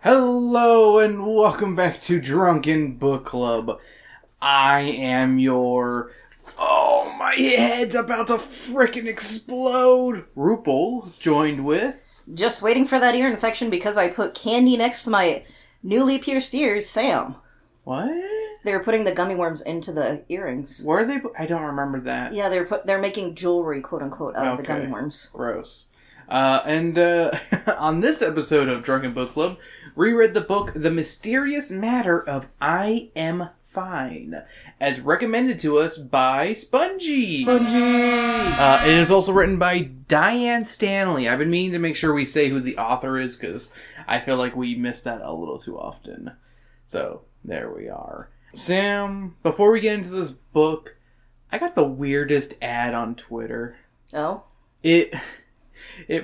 Hello and welcome back to Drunken Book Club. I am your... Oh, my head's about to frickin' explode! Rupal, joined with... Just waiting for that ear infection because I put candy next to my newly pierced ears, Sam. What? They were putting the gummy worms into the earrings. Where are they... I don't remember that. Yeah, they're making jewelry, quote-unquote, out of the gummy worms. Gross. On this episode of Drunken Book Club, we read the book The Mysterious Matter of I Am Fine, as recommended to us by Spongy. It is also written by Diane Stanley. I've been meaning to make sure we say who the author is, because I feel like we miss that a little too often. So, there we are. Sam, before we get into this book, I got the weirdest ad on Twitter. Oh? It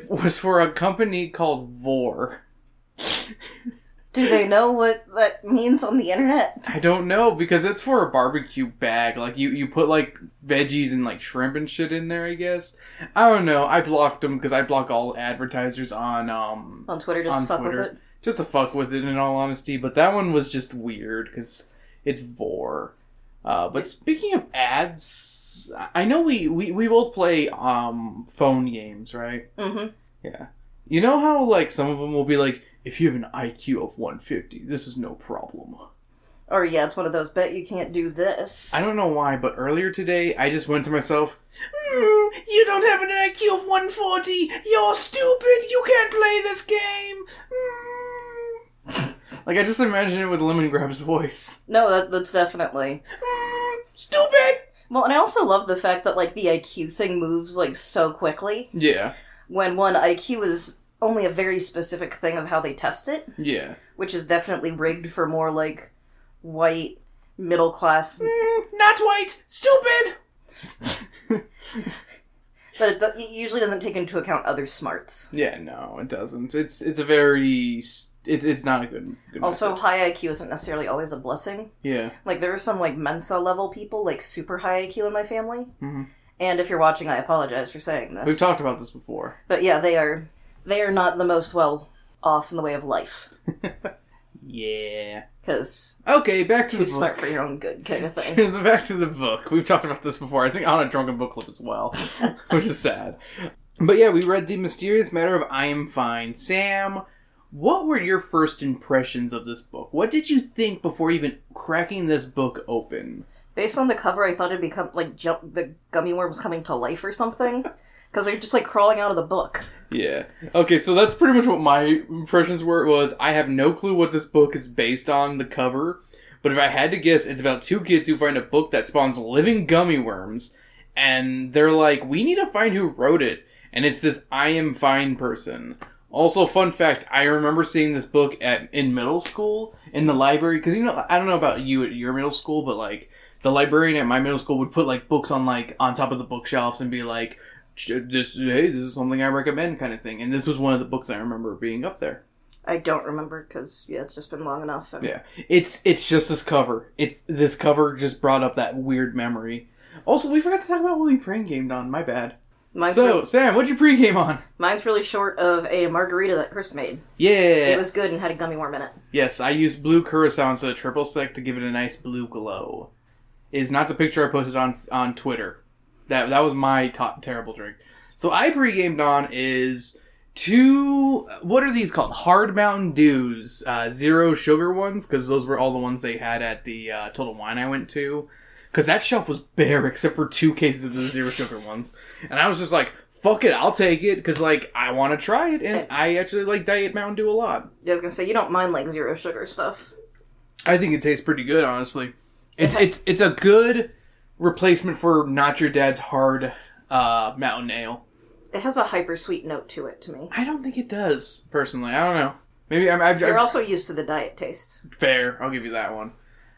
was for a company called Vor. Do they know what that means on the internet? I don't know, because it's for a barbecue bag. Like, you put, like, veggies and, like, shrimp and shit in there, I guess. I don't know. I blocked them, because I block all advertisers on Twitter, just to fuck with it? Just to fuck with it, in all honesty. But that one was just weird, because it's Vor. But speaking of ads, I know we both play phone games, right? Mm-hmm. Yeah. You know how, like, some of them will be like, if you have an IQ of 150, this is no problem. Or, yeah, it's one of those, bet you can't do this. I don't know why, but earlier today, I just went to myself, you don't have an IQ of 140, you're stupid, you can't play this game. Like, I just imagine it with Lemongrab's voice. No, that's definitely... Stupid! Well, and I also love the fact that, like, the IQ thing moves, like, so quickly. Yeah. When IQ is only a very specific thing of how they test it. Yeah. Which is definitely rigged for more, like, white, middle class... not white! Stupid! But it usually doesn't take into account other smarts. Yeah, no, it doesn't. It's a very... It's not a good also, message. high IQ isn't necessarily always a blessing. Yeah. Like, there are some, like, Mensa level people, like, super high IQ in my family. Mm-hmm. And if you're watching, I apologize for saying this. We've talked about this before. But yeah, they are not the most well off in the way of life. Yeah. Because... Okay, back to the book. Too smart for your own good kind of thing. Back to the book. We've talked about this before. I think on a Drunken Book Club as well. Which is sad. But yeah, we read The Mysterious Matter of I Am Fine. Sam, what were your first impressions of this book? What did you think before even cracking this book open? Based on the cover, I thought it'd become, like, the gummy worms coming to life or something. Because they're just, like, crawling out of the book. Yeah. Okay, so that's pretty much what my impressions were. I have no clue what this book is based on, the cover. But if I had to guess, it's about two kids who find a book that spawns living gummy worms. And they're like, we need to find who wrote it. And it's this I Am Fine person. Also, fun fact, I remember seeing this book in middle school, in the library. Because, you know, I don't know about you at your middle school, but, like... The librarian at my middle school would put, like, books on top of the bookshelves and be like, this is something I recommend kind of thing. And this was one of the books I remember being up there. I don't remember because, yeah, it's just been long enough. Yeah. It's just this cover. This cover just brought up that weird memory. Also, we forgot to talk about what we pre-gamed on. My bad. Sam, what'd you pre-game on? Mine's really short of a margarita that Chris made. Yeah. It was good and had a gummy worm in it. Yes, I used blue curacao instead of triple sec to give it a nice blue glow. Is not the picture I posted on Twitter. That was my terrible drink. So I pre-gamed on is two... What are these called? Hard Mountain Dews. Zero sugar ones, because those were all the ones they had at the Total Wine I went to. Because that shelf was bare except for 2 cases of the zero sugar ones. And I was just like, fuck it, I'll take it, because, like, I want to try it, and I actually like Diet Mountain Dew a lot. Yeah, I was going to say, you don't mind, like, zero sugar stuff. I think it tastes pretty good, honestly. It's a good replacement for Not Your Dad's hard mountain ale. It has a hyper sweet note to it to me. I don't think it does, personally. I don't know. Maybe You're also used to the diet taste. Fair, I'll give you that one.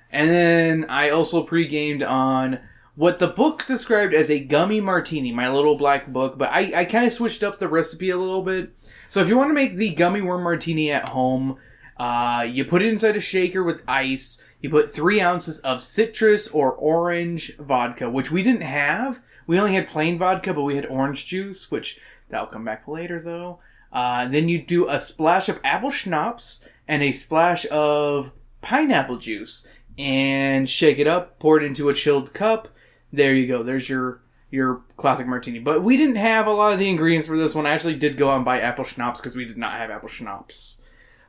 And then I also pre-gamed on what the book described as a gummy martini, my little black book, but I kind of switched up the recipe a little bit. So if you want to make the gummy worm martini at home, you put it inside a shaker with ice. You put 3 ounces of citrus or orange vodka, which we didn't have. We only had plain vodka, but we had orange juice, which that'll come back later, though. Then you do a splash of apple schnapps and a splash of pineapple juice. And shake it up, pour it into a chilled cup. There you go. There's your classic martini. But we didn't have a lot of the ingredients for this one. I actually did go out and buy apple schnapps because we did not have apple schnapps.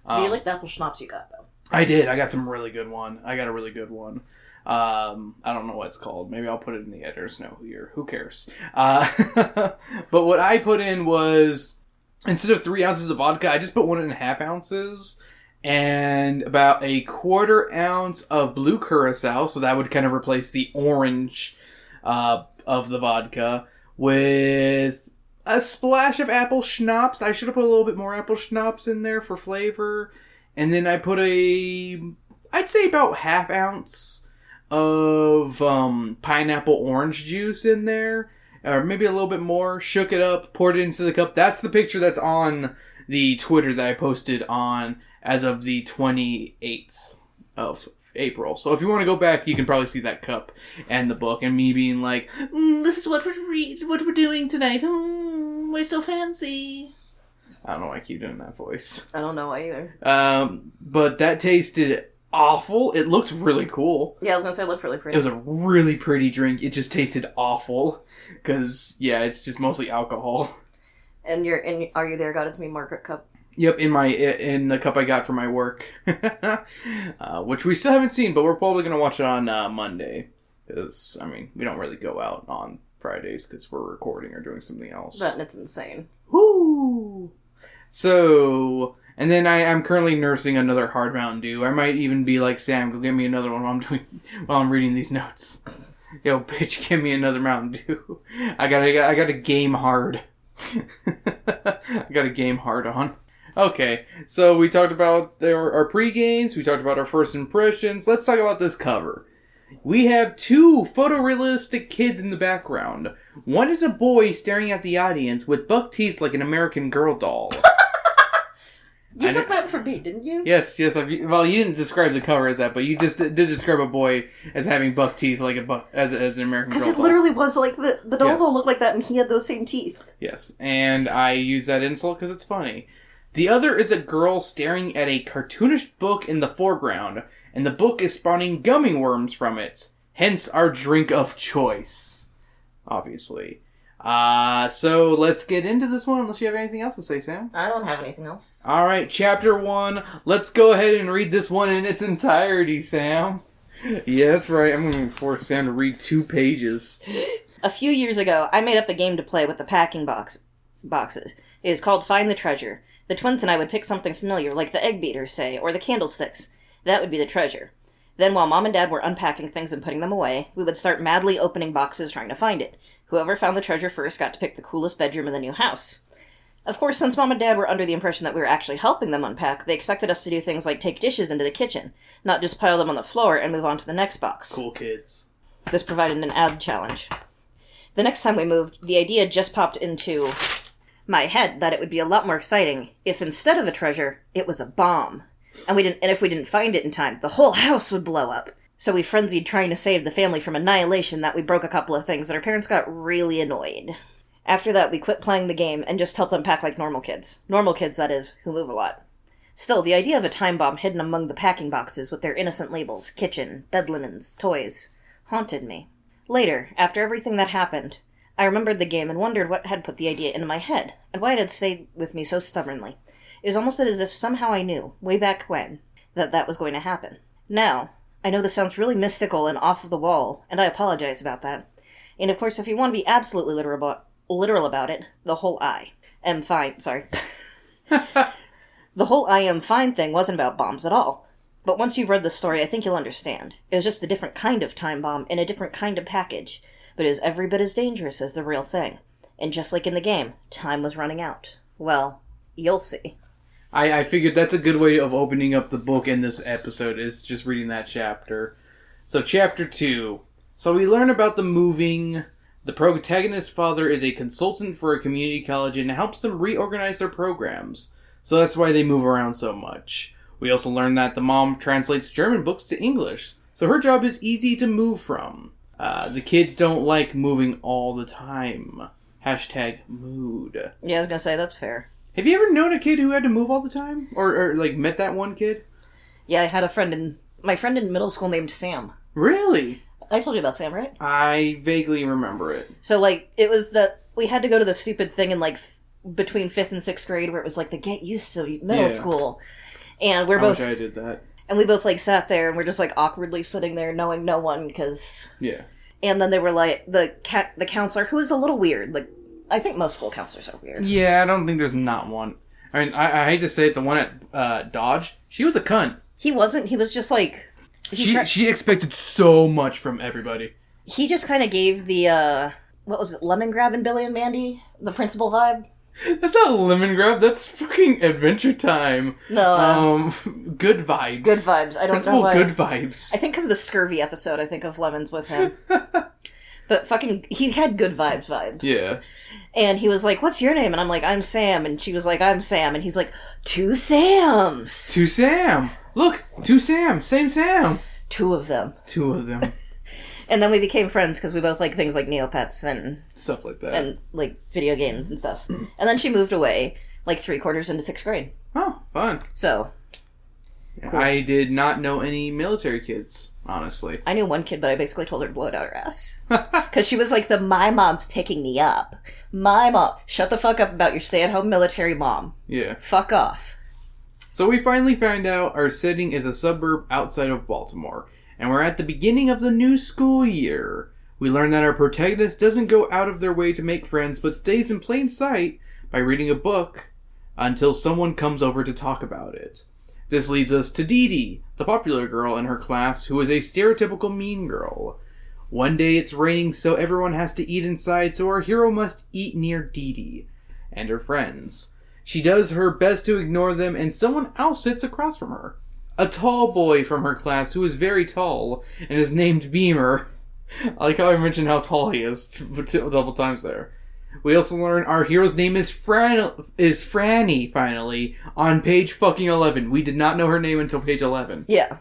Do you like the apple schnapps you got, though? I did. I got some really good one. I got a really good one. I don't know what it's called. Maybe I'll put it in the editor's note here. Who cares? But what I put in was, instead of 3 ounces of vodka, I just put 1.5 ounces. And about a 1/4 ounce of blue curacao. So that would kind of replace the orange of the vodka. With a splash of apple schnapps. I should have put a little bit more apple schnapps in there for flavor. And then I put I'd say about 1/2 ounce of pineapple orange juice in there. Or maybe a little bit more. Shook it up, poured it into the cup. That's the picture that's on the Twitter that I posted on as of the 28th of April. So if you want to go back, you can probably see that cup and the book, and me being like, this is what we're doing tonight. We're so fancy. I don't know why I keep doing that voice. I don't know either. But that tasted awful. It looked really cool. Yeah, I was going to say it looked really pretty. It was a really pretty drink. It just tasted awful. Because, yeah, it's just mostly alcohol. And Are You There got it to me Margaret cup. Yep, in the cup I got for my work, which we still haven't seen, but we're probably going to watch it on Monday, because, I mean, we don't really go out on Fridays, because we're recording or doing something else. That's insane. Woo! So, and then I'm currently nursing another hard Mountain Dew. I might even be like, Sam, go get me another one while I'm reading these notes. Yo, bitch, give me another Mountain Dew. I gotta game hard. I got a game hard on. Okay, so we talked about our pre-games, we talked about our first impressions. Let's talk about this cover. We have 2 photorealistic kids in the background. One is a boy staring at the audience with buck teeth like an American Girl doll. You took that from me, didn't you? Yes. Well, you didn't describe the cover as that, but you just did describe a boy as having buck teeth like as an American Girl doll. Because it literally was like, the dolls all look like that, and he had those same teeth. Yes, and I use that insult because it's funny. The other is a girl staring at a cartoonish book in the foreground, and the book is spawning gummy worms from it. Hence our drink of choice. Obviously. So let's get into this one, unless you have anything else to say, Sam. I don't have anything else. Alright, chapter 1. Let's go ahead and read this one in its entirety, Sam. Yeah, that's right. I'm going to force Sam to read 2 pages. A few years ago, I made up a game to play with the packing boxes. It is called Find the Treasure. The twins and I would pick something familiar, like the egg beaters, say, or the candlesticks. That would be the treasure. Then, while Mom and Dad were unpacking things and putting them away, we would start madly opening boxes trying to find it. Whoever found the treasure first got to pick the coolest bedroom in the new house. Of course, since Mom and Dad were under the impression that we were actually helping them unpack, they expected us to do things like take dishes into the kitchen, not just pile them on the floor and move on to the next box. Cool kids. This provided an added challenge. The next time we moved, the idea just popped into my head that it would be a lot more exciting if instead of a treasure, it was a bomb. And if we didn't find it in time, the whole house would blow up. So we frenzied trying to save the family from annihilation that we broke a couple of things, and our parents got really annoyed. After that, we quit playing the game and just helped unpack like normal kids. Normal kids, that is, who move a lot. Still, the idea of a time bomb hidden among the packing boxes with their innocent labels, kitchen, bed linens, toys, haunted me. Later, after everything that happened, I remembered the game and wondered what had put the idea into my head, and why it had stayed with me so stubbornly. It was almost as if somehow I knew, way back when, that was going to happen. Now, I know this sounds really mystical and off of the wall, and I apologize about that. And of course, if you want to be absolutely literal about it, the whole I am fine, sorry. The whole I am fine thing wasn't about bombs at all. But once you've read the story, I think you'll understand. It was just a different kind of time bomb in a different kind of package, but it was every bit as dangerous as the real thing. And just like in the game, time was running out. Well, you'll see. I figured that's a good way of opening up the book in this episode, is just reading that chapter. So, chapter 2. So we learn about the moving. The protagonist's father is a consultant for a community college and helps them reorganize their programs. So that's why they move around so much. We also learn that the mom translates German books to English, so her job is easy to move from. The kids don't like moving all the time. #mood. Yeah, I was gonna say, that's fair. Have you ever known a kid who had to move all the time? Or like, met that one kid? Yeah, I had my friend in middle school named Sam. Really? I told you about Sam, right? I vaguely remember it. So, like, it was we had to go to the stupid thing in, like, between 5th and 6th grade where it was, like, the get used to middle school. And we're both... I wish I did that. And we both, like, sat there and we're just, like, awkwardly sitting there knowing no one, because... Yeah. And then they were, like, the counselor, who is a little weird. Like, I think most school counselors are weird. Yeah, I don't think there's not one. I mean, I hate to say it, the one at Dodge, she was a cunt. He wasn't. He was just, like... She expected so much from everybody. He just kind of gave the, what was it, Lemon Grab and Billy and Mandy? The principal vibe? That's not Lemon Grab, that's fucking Adventure Time. No, Good Vibes. Good Vibes. I don't Principal know why. Good Vibes. I think because of the scurvy episode, I think of Lemons with him. But fucking, he had Good Vibes. Yeah. And he was like, what's your name? And I'm like, I'm Sam. And she was like, I'm Sam. And he's like, two Sams. Two Sam. Look, two Sam. Same Sam. Two of them. And then we became friends because we both like things like Neopets and... Stuff like that. And, like, video games and stuff. And then she moved away, like, 3/4 into 6th grade. Oh, fun. So... Cool. I did not know any military kids, honestly. I knew one kid, but I basically told her to blow it out her ass. Because she was like, my mom's picking me up. My mom. Shut the fuck up about your stay-at-home military mom. Yeah. Fuck off. So we finally find out our setting is a suburb outside of Baltimore. And we're at the beginning of the new school year. We learn that our protagonist doesn't go out of their way to make friends, but stays in plain sight by reading a book until someone comes over to talk about it. This leads us to Dee Dee, the popular girl in her class, who is a stereotypical mean girl. One day it's raining, so everyone has to eat inside, so our hero must eat near Dee Dee and her friends. She does her best to ignore them, and someone else sits across from her. A tall boy from her class who is very tall and is named Beamer. I like how I mentioned how tall he is double times there. We also learn our hero's name is Franny, finally, on page fucking 11. We did not know her name until page 11. Yeah.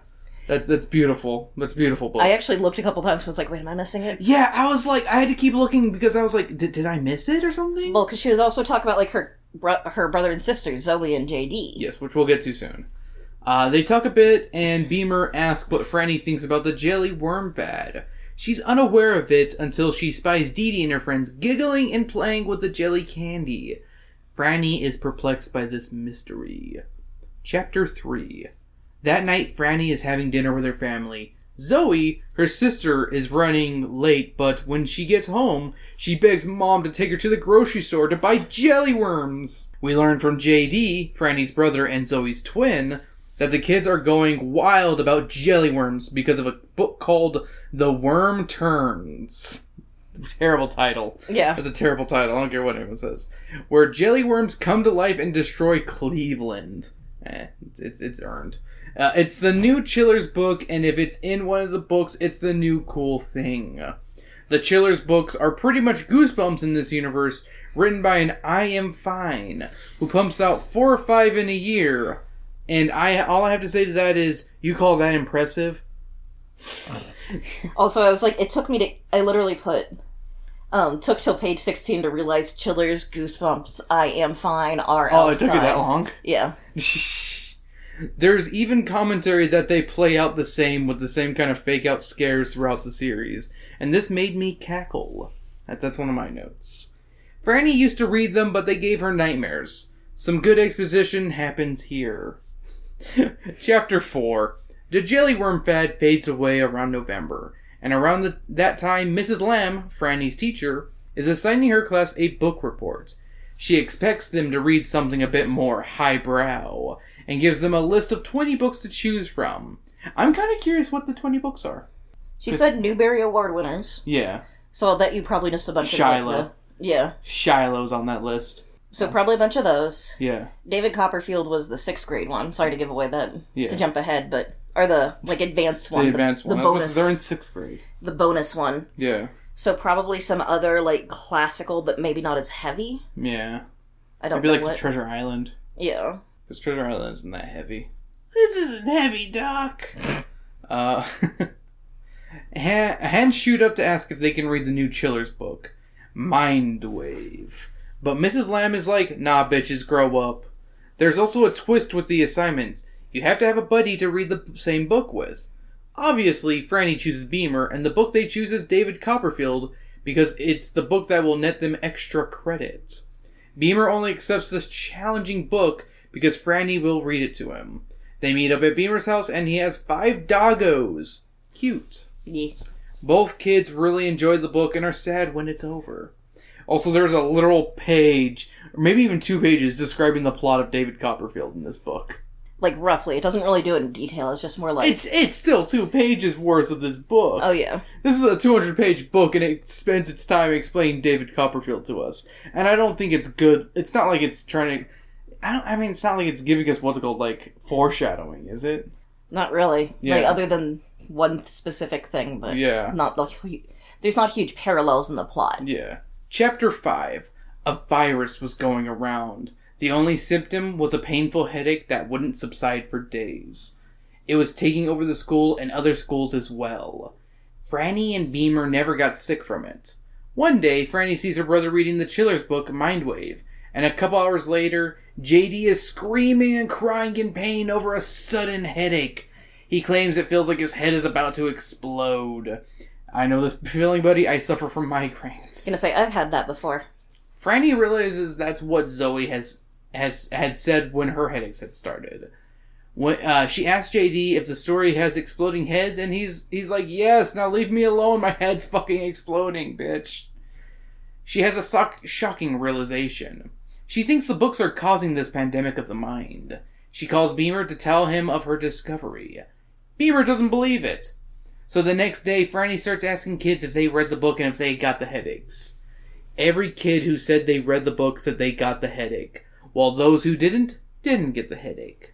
That's beautiful. That's beautiful book. I actually looked a couple times and was like, wait, am I missing it? Yeah, I was like, I had to keep looking because I was like, did I miss it or something? Well, because she was also talking about, like, her brother and sister, Zoe and JD. Yes, which we'll get to soon. They talk a bit, and Beamer asks what Franny thinks about the jelly worm fad. She's unaware of it until she spies Dee Dee and her friends giggling and playing with the jelly candy. Franny is perplexed by this mystery. Chapter 3. That night, Franny is having dinner with her family. Zoe, her sister, is running late, but when she gets home, she begs Mom to take her to the grocery store to buy jelly worms. We learn from JD, Franny's brother and Zoe's twin, that the kids are going wild about jelly worms because of a book called The Worm Turns. Terrible title. Yeah. That's a terrible title. I don't care what anyone says. Where jelly worms come to life and destroy Cleveland. It's earned. It's the new Chiller's book, and if it's in one of the books, it's the new cool thing. The Chiller's books are pretty much Goosebumps in this universe, written by an I Am Fine, who pumps out 4 or 5 in a year. And all I have to say to that is, you call that impressive? Also, I was like, I literally put, took till page 16 to realize Chiller's, Goosebumps, I Am Fine, R.L. Oh, it took you that long? Yeah. There's even commentaries that they play out the same with the same kind of fake out scares throughout the series. And this made me cackle. That's one of my notes. Franny used to read them, but they gave her nightmares. Some good exposition happens here. Chapter 4. The jelly worm fad fades away around November, and around that time, Mrs. Lamb, Franny's teacher, is assigning her class a book report. She expects them to read something a bit more highbrow, and gives them a list of 20 books to choose from. I'm kind of curious what the 20 books are. She said Newbery Award winners. Yeah. So I'll bet you probably just a bunch Shiloh. of yeah. Shiloh's on that list. So probably a bunch of those. Yeah. David Copperfield was the 6th grade one. Sorry to give away that, to jump ahead, but... Or the, advanced one. The advanced one. The bonus. They're in 6th grade. The bonus one. Yeah. So probably some other, classical, but maybe not as heavy. Yeah. I don't maybe know what. Treasure Island. Yeah. Because Treasure Island isn't that heavy. This isn't heavy, Doc. Hands shoot up to ask if they can read the new Chiller's book, Mindwave. But Mrs. Lamb is like, nah, bitches, grow up. There's also a twist with the assignment. You have to have a buddy to read the same book with. Obviously, Franny chooses Beamer, and the book they choose is David Copperfield, because it's the book that will net them extra credit. Beamer only accepts this challenging book because Franny will read it to him. They meet up at Beamer's house, and he has 5 doggos. Cute. Yeah. Both kids really enjoyed the book and are sad when it's over. Also, there's a literal page, or maybe even 2 pages, describing the plot of David Copperfield in this book. Like, roughly. It doesn't really do it in detail. It's just more like... It's still 2 pages worth of this book. Oh, yeah. This is a 200-page book, and it spends its time explaining David Copperfield to us. And I don't think it's good. It's not like it's trying to... it's not like it's giving us what's it called, like, foreshadowing, is it? Not really. Yeah. Like, other than one specific thing, but yeah. Not there's not huge parallels in the plot. Yeah. Chapter 5. A virus was going around. The only symptom was a painful headache that wouldn't subside for days. It was taking over the school and other schools as well. Franny and Beamer never got sick from it. One day, Franny sees her brother reading the Chiller's book, Mindwave, and a couple hours later, JD is screaming and crying in pain over a sudden headache. He claims it feels like his head is about to explode. I know this feeling, buddy. I suffer from migraines. I was gonna say, I've had that before. Franny realizes that's what Zoe had said when her headaches had started. When she asks JD if the story has exploding heads, and he's like, yes, now leave me alone, my head's fucking exploding, bitch. She has a shocking realization. She thinks the books are causing this pandemic of the mind. She calls Beamer to tell him of her discovery. Beamer doesn't believe it. So the next day, Franny starts asking kids if they read the book and if they got the headaches. Every kid who said they read the book said they got the headache, while those who didn't get the headache.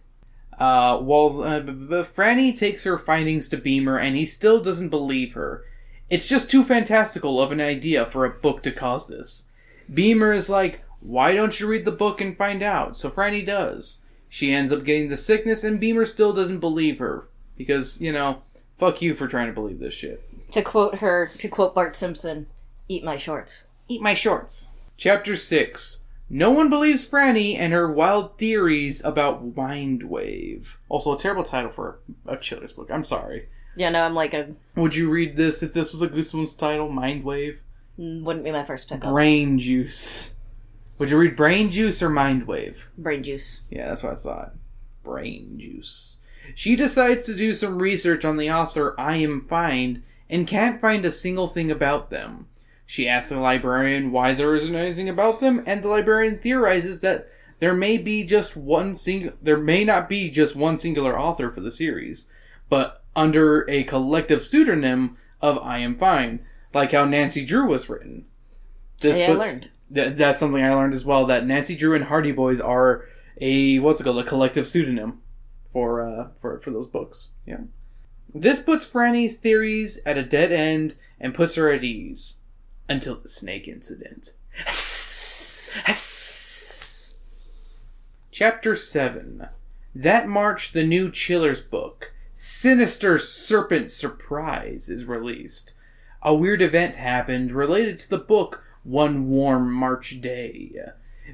Franny takes her findings to Beamer, and he still doesn't believe her. It's just too fantastical of an idea for a book to cause this. Beamer is like, why don't you read the book and find out? So Franny does. She ends up getting the sickness, and Beamer still doesn't believe her. Because, fuck you for trying to believe this shit. To quote Bart Simpson, eat my shorts. Eat my shorts. Chapter 6. No one believes Franny and her wild theories about Mindwave. Also a terrible title for a Chiller's book. I'm sorry. Yeah, no, I'm like a... Would you read this if this was a Goosebumps title? Mindwave? Wouldn't be my first pick up. Brain Juice. Would you read Brain Juice or Mindwave? Brain Juice. Yeah, that's what I thought. Brain Juice. She decides to do some research on the author I Am Fine and can't find a single thing about them. She asks the librarian why there isn't anything about them, and the librarian theorizes that there may not be just one singular author for the series, but under a collective pseudonym of I Am Fine, like how Nancy Drew was written. I learned. That's something I learned as well, that Nancy Drew and Hardy Boys are a collective pseudonym for those books. Yeah. This puts Franny's theories at a dead end and puts her at ease. Until the snake incident. Chapter 7. That March, the new Chiller's book, Sinister Serpent Surprise, is released. A weird event happened related to the book one warm March day.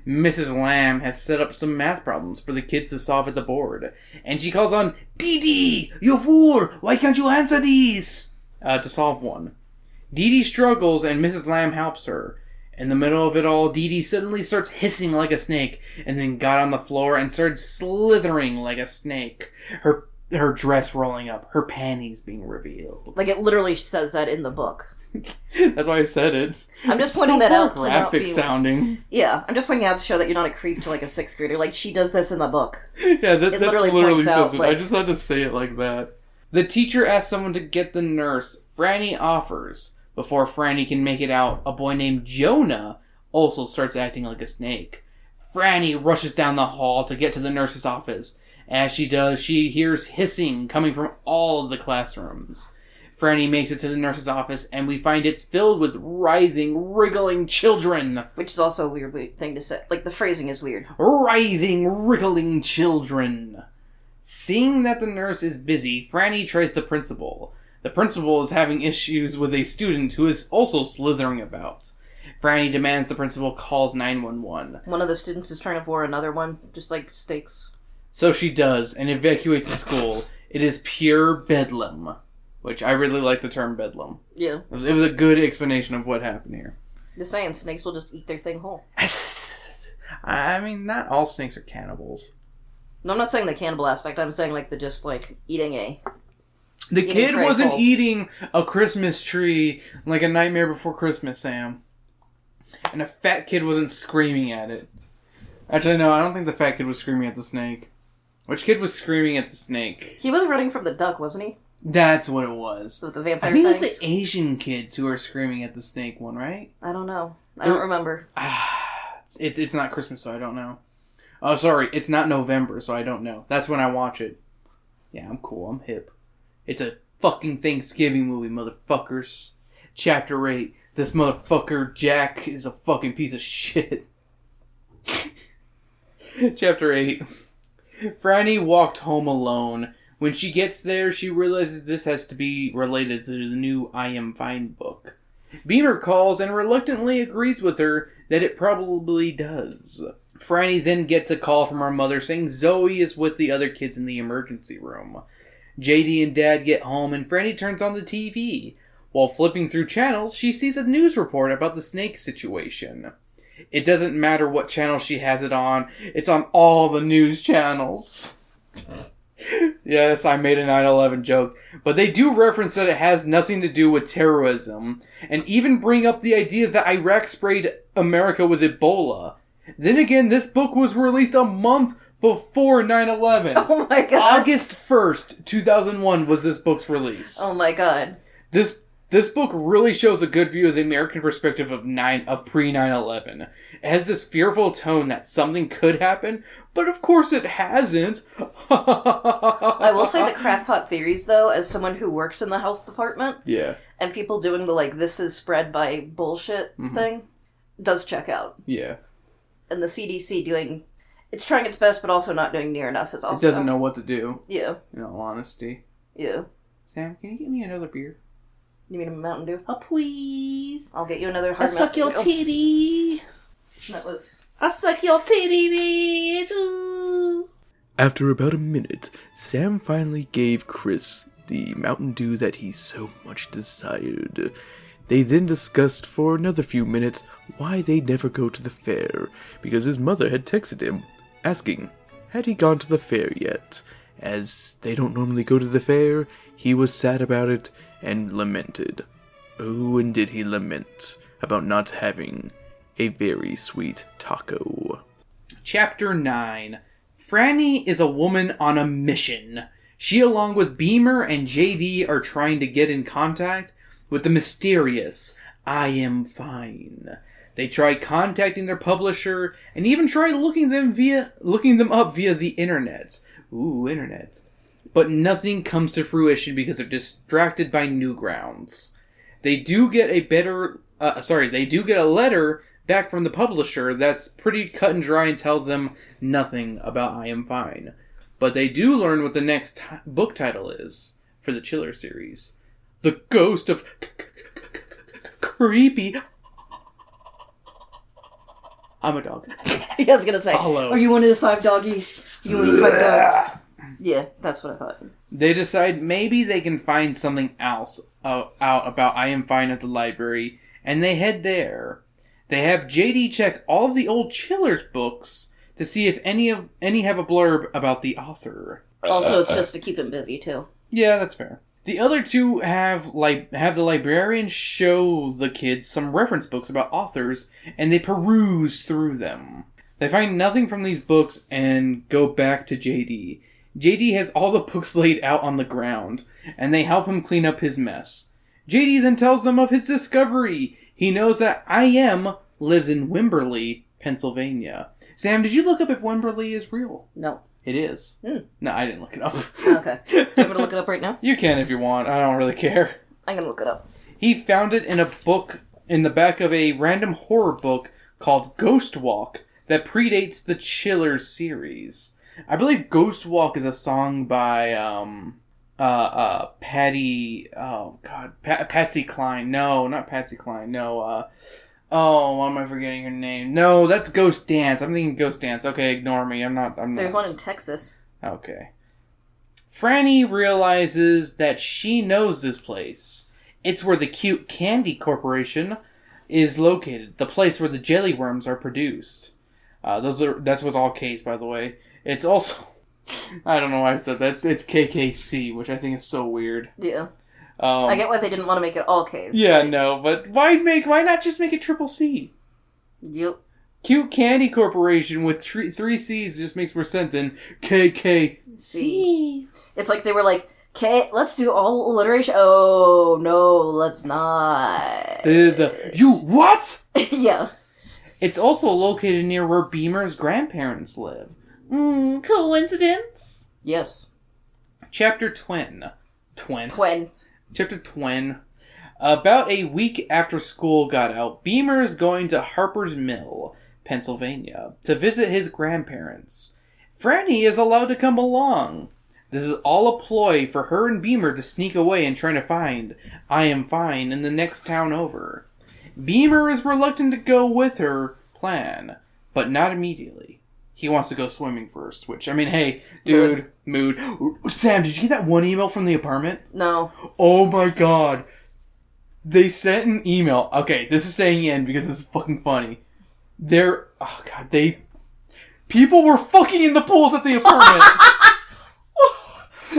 Mrs. Lamb has set up some math problems for the kids to solve at the board, and she calls on Dee Dee, you fool! Why can't you answer these? To solve one. Dee Dee struggles, and Mrs. Lamb helps her. In the middle of it all, Dee Dee suddenly starts hissing like a snake, and then got on the floor and started slithering like a snake. Her dress rolling up, her panties being revealed. Like, it literally says that in the book. That's why I said it. I'm just pointing that out to graphic sounding. Yeah, I'm just pointing out to show that you're not a creep to like a 6th grader. Like, she does this in the book. Yeah, that literally says out, it. like... I just had to say it like that. The teacher asks someone to get the nurse. Franny offers. Before Franny can make it out, a boy named Jonah also starts acting like a snake. Franny rushes down the hall to get to the nurse's office. As she does, she hears hissing coming from all of the classrooms. Franny makes it to the nurse's office, and we find it's filled with writhing, wriggling children. Which is also a weird thing to say. Like, the phrasing is weird. Writhing, wriggling children. Seeing that the nurse is busy, Franny tries the principal. The principal is having issues with a student who is also slithering about. Franny demands the principal calls 911. One of the students is trying to vor another one, just like stakes. So she does, and evacuates the school. It is pure bedlam, which I really like the term bedlam. Yeah. It was a good explanation of what happened here. Just saying, snakes will just eat their thing whole. I mean, not all snakes are cannibals. No, I'm not saying the cannibal aspect. I'm saying like the just like eating a. The kid wasn't whole. eating a Christmas tree like a Nightmare Before Christmas, Sam. And a fat kid wasn't screaming at it. Actually, no, I don't think the fat kid was screaming at the snake. Which kid was screaming at the snake? He was running from the duck, wasn't he? That's what it was. With the vampire I think fangs? it's the Asian kids who are screaming at the snake one, right? I don't know. I don't remember. It's not Christmas, so I don't know. Oh, sorry, it's not November, so I don't know. That's when I watch it. Yeah, I'm cool. I'm hip. It's a fucking Thanksgiving movie, motherfuckers. Chapter 8. This motherfucker, Jack, is a fucking piece of shit. Chapter 8. Franny walked home alone. When she gets there, she realizes this has to be related to the new I Am Fine book. Beamer calls and reluctantly agrees with her that it probably does. Franny then gets a call from her mother saying Zoe is with the other kids in the emergency room. JD and Dad get home and Franny turns on the TV. While flipping through channels, she sees a news report about the snake situation. It doesn't matter what channel she has it on, it's on all the news channels. Yes, I made a 9/11 joke, but they do reference that it has nothing to do with terrorism, and even bring up the idea that Iraq sprayed America with Ebola. Then again, this book was released a month before 9/11. Oh my god. August 1st, 2001 was this book's release. Oh my god. This book really shows a good view of the American perspective of pre-9/11. It has this fearful tone that something could happen, but of course it hasn't. I will say the crackpot theories, though, as someone who works in the health department, yeah, and people doing the like this is spread by bullshit thing, does check out. Yeah. And the CDC doing, it's trying its best, but also not doing near enough is also. It doesn't know what to do. Yeah. In all honesty. Yeah. Sam, can you get me another beer? You mean a Mountain Dew? Oh, please. I'll get you another hard I suck your titty. That was... I suck your titty, bitch. Ooh. After about a minute, Sam finally gave Chris the Mountain Dew that he so much desired. They then discussed for another few minutes why they'd never go to the fair, because his mother had texted him, asking, had he gone to the fair yet? As they don't normally go to the fair, he was sad about it and lamented. Oh, and did he lament about not having a very sweet taco. Chapter 9. Franny is a woman on a mission. She, along with Beamer and JD, are trying to get in contact with the mysterious I Am Fine. They try contacting their publisher and even try looking them up via the internet. Ooh, internet. But nothing comes to fruition because they're distracted by Newgrounds. They do get a letter back from the publisher that's pretty cut and dry and tells them nothing about I Am Fine. But they do learn what the next book title is for the Chiller series. The Ghost of Creepy. I'm a dog. I was gonna say, Hello. Are you one of the 5 doggies? You one of the 5 dogs? Yeah, that's what I thought. They decide maybe they can find something else out about I Am Fine at the library, and they head there. They have JD check all of the old Chillers books to see if any have a blurb about the author. Also, it's just to keep him busy, too. Yeah, that's fair. The other two have the librarian show the kids some reference books about authors, and they peruse through them. They find nothing from these books and go back to JD. JD has all the books laid out on the ground, and they help him clean up his mess. JD then tells them of his discovery. He knows that I Am lives in Wimberley, Pennsylvania. Sam, did you look up if Wimberley is real? No. It is. No, I didn't look it up. Okay. You want me to look it up right now? You can if you want. I don't really care. I'm gonna look it up. He found it in a book in the back of a random horror book called Ghost Walk that predates the Chiller series. I believe Ghost Walk is a song by Patsy Cline. No, not Patsy Cline. No, Oh, why am I forgetting her name? No, that's Ghost Dance. I'm thinking Ghost Dance. Okay, ignore me. I'm not. There's one in Texas. Okay. Franny realizes that she knows this place. It's where the Cute Candy Corporation is located. The place where the jelly worms are produced. That's what's all K's, by the way. It's also... I don't know why I said that. It's KKC, which I think is so weird. Yeah. I get why they didn't want to make it all K's. Yeah, right? No, but why not just make it triple C? Yep. Cute Candy Corporation with three C's just makes more sense than KKC. It's like they were like, K, let's do all alliteration. Oh, no, let's not. You what? Yeah. It's also located near where Beamer's grandparents live. Coincidence? Yes. Chapter Twin. Chapter Twin. About a week after school got out, Beamer is going to Harper's Mill, Pennsylvania, to visit his grandparents. Franny is allowed to come along. This is all a ploy for her and Beamer to sneak away and try to find I Am Fine in the next town over. Beamer is reluctant to go with her plan, but not immediately. He wants to go swimming first, which, I mean, hey, dude, mood. Sam, did you get that one email from the apartment? No. Oh my god. They sent an email. Okay, this is staying in because this is fucking funny. People were fucking in the pools at the apartment.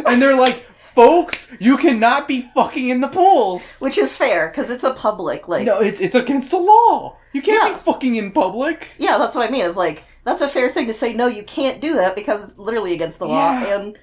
And they're like, folks, you cannot be fucking in the pools. Which is fair, because it's a public, like... No, it's against the law. You can't be fucking in public. Yeah, that's what I mean. It's like, that's a fair thing to say, no, you can't do that, because it's literally against the law, and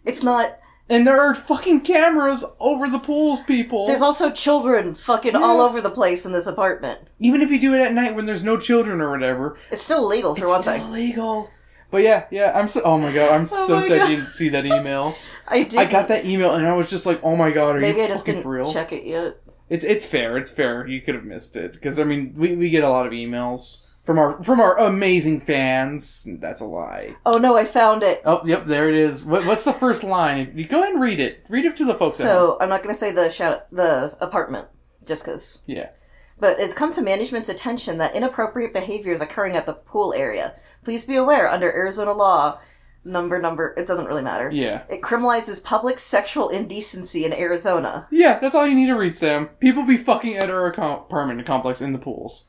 it's not... And there are fucking cameras over the pools, people. There's also children fucking all over the place in this apartment. Even if you do it at night when there's no children or whatever. It's still illegal, for one thing. It's still illegal. But yeah, I'm so... Oh my god, I'm so sad you didn't see that email. I did. I got that email and I was just like, oh my god, Maybe I just didn't check it yet. It's fair. You could have missed it. Because, I mean, we get a lot of emails from our amazing fans. That's a lie. Oh no, I found it. Oh, yep, there it is. What's the first line? You go ahead and read it. Read it to the folks. So, I'm not going to say the apartment, just because. Yeah. But it's come to management's attention that inappropriate behavior is occurring at the pool area. Please be aware, under Arizona law, number, it doesn't really matter. Yeah. It criminalizes public sexual indecency in Arizona. Yeah, that's all you need to read, Sam. People be fucking at our apartment complex in the pools.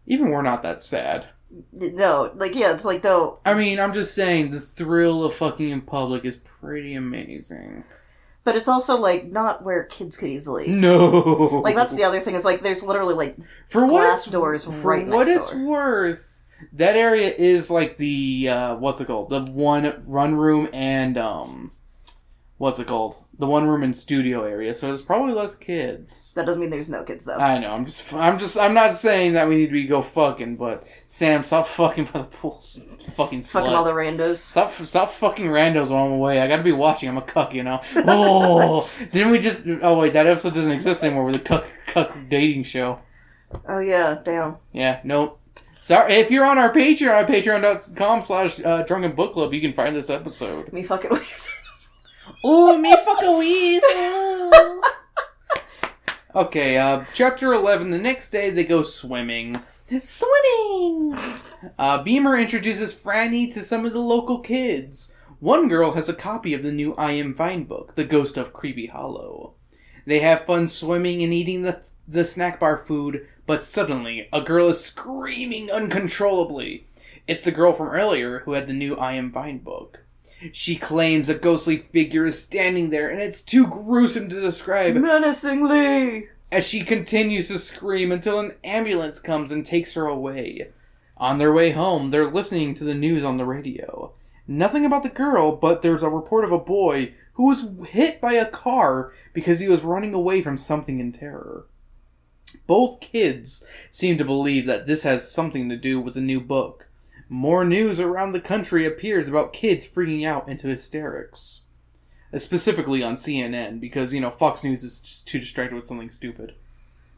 Even we're not that sad. No, like, yeah, it's like, no. I mean, I'm just saying, the thrill of fucking in public is pretty amazing. But it's also, like, not where kids could easily... No! Like, that's the other thing, is, like, there's literally, like, glass doors right next door. For what it's worth, that area is, like, the, what's it called? The one run room and, what's it called? The one room and studio area, so there's probably less kids. That doesn't mean there's no kids, though. I know, I'm not saying that we need to go fucking, but Sam, stop fucking by the pools. Fucking slut. Fucking all the randos. Stop fucking randos while I'm away. I gotta be watching, I'm a cuck, you know? Oh! Didn't we just... Oh wait, that episode doesn't exist anymore with the cuck dating show. Oh yeah, damn. Yeah, no. Sorry, if you're on our Patreon, patreon.com/Drunken Book Club, you can find this episode. Me fucking weasel. Ooh, me fucking weasel. Okay, chapter 11. The next day they go swimming. Beamer introduces Franny to some of the local kids. One girl has a copy of the new I Am Fine book, The Ghost of Creepy Hollow. They have fun swimming and eating the snack bar food, but suddenly a girl is screaming uncontrollably. It's the girl from earlier who had the new I Am Fine book. She claims a ghostly figure is standing there, and it's too gruesome to describe. Menacingly! As she continues to scream until an ambulance comes and takes her away. On their way home, they're listening to the news on the radio. Nothing about the girl, but there's a report of a boy who was hit by a car because he was running away from something in terror. Both kids seem to believe that this has something to do with the new book. More news around the country appears about kids freaking out into hysterics. Specifically on CNN, because, Fox News is just too distracted with something stupid.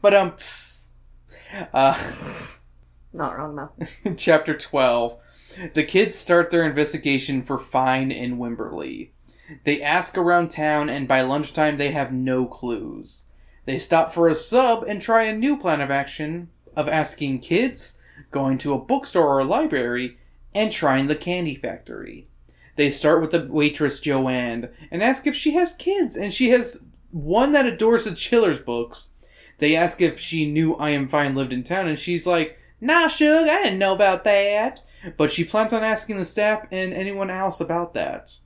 But, not wrong, though. Chapter 12. The kids start their investigation for Fine in Wimberley. They ask around town, and by lunchtime they have no clues. They stop for a sub and try a new plan of action, of asking kids, going to a bookstore or a library, and trying the candy factory. They start with the waitress Joanne and ask if she has kids, and she has one that adores the Chillers books. They ask if she knew I Am Fine lived in town, and she's like, "Nah, Shug, I didn't know about that." But she plans on asking the staff and anyone else about that.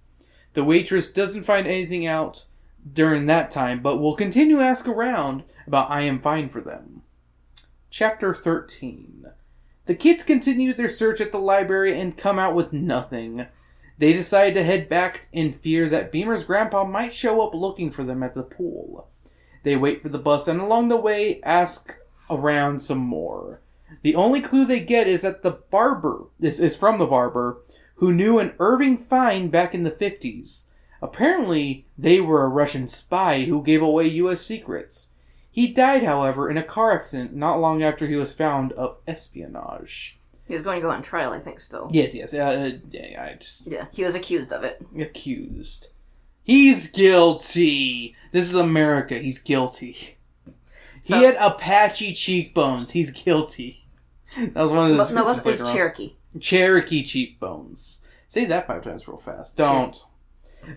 The waitress doesn't find anything out during that time, but will continue to ask around about I Am Fine for them. Chapter 13. The kids continue their search at the library and come out with nothing. They decide to head back in fear that Beamer's grandpa might show up looking for them at the pool. They wait for the bus and along the way ask around some more. The only clue they get is that the barber is from the barber who knew an Irving Fine back in the 50s. Apparently, they were a Russian spy who gave away U.S. secrets. He died, however, in a car accident not long after he was found of espionage. He was going to go on trial, I think, still. Yes. Yeah, he was accused of it. Accused. He's guilty. This is America. He's guilty. So, he had Apache cheekbones. He's guilty. That was one of those. No, it was Cherokee. Cherokee cheekbones. Say that 5 times real fast. Don't.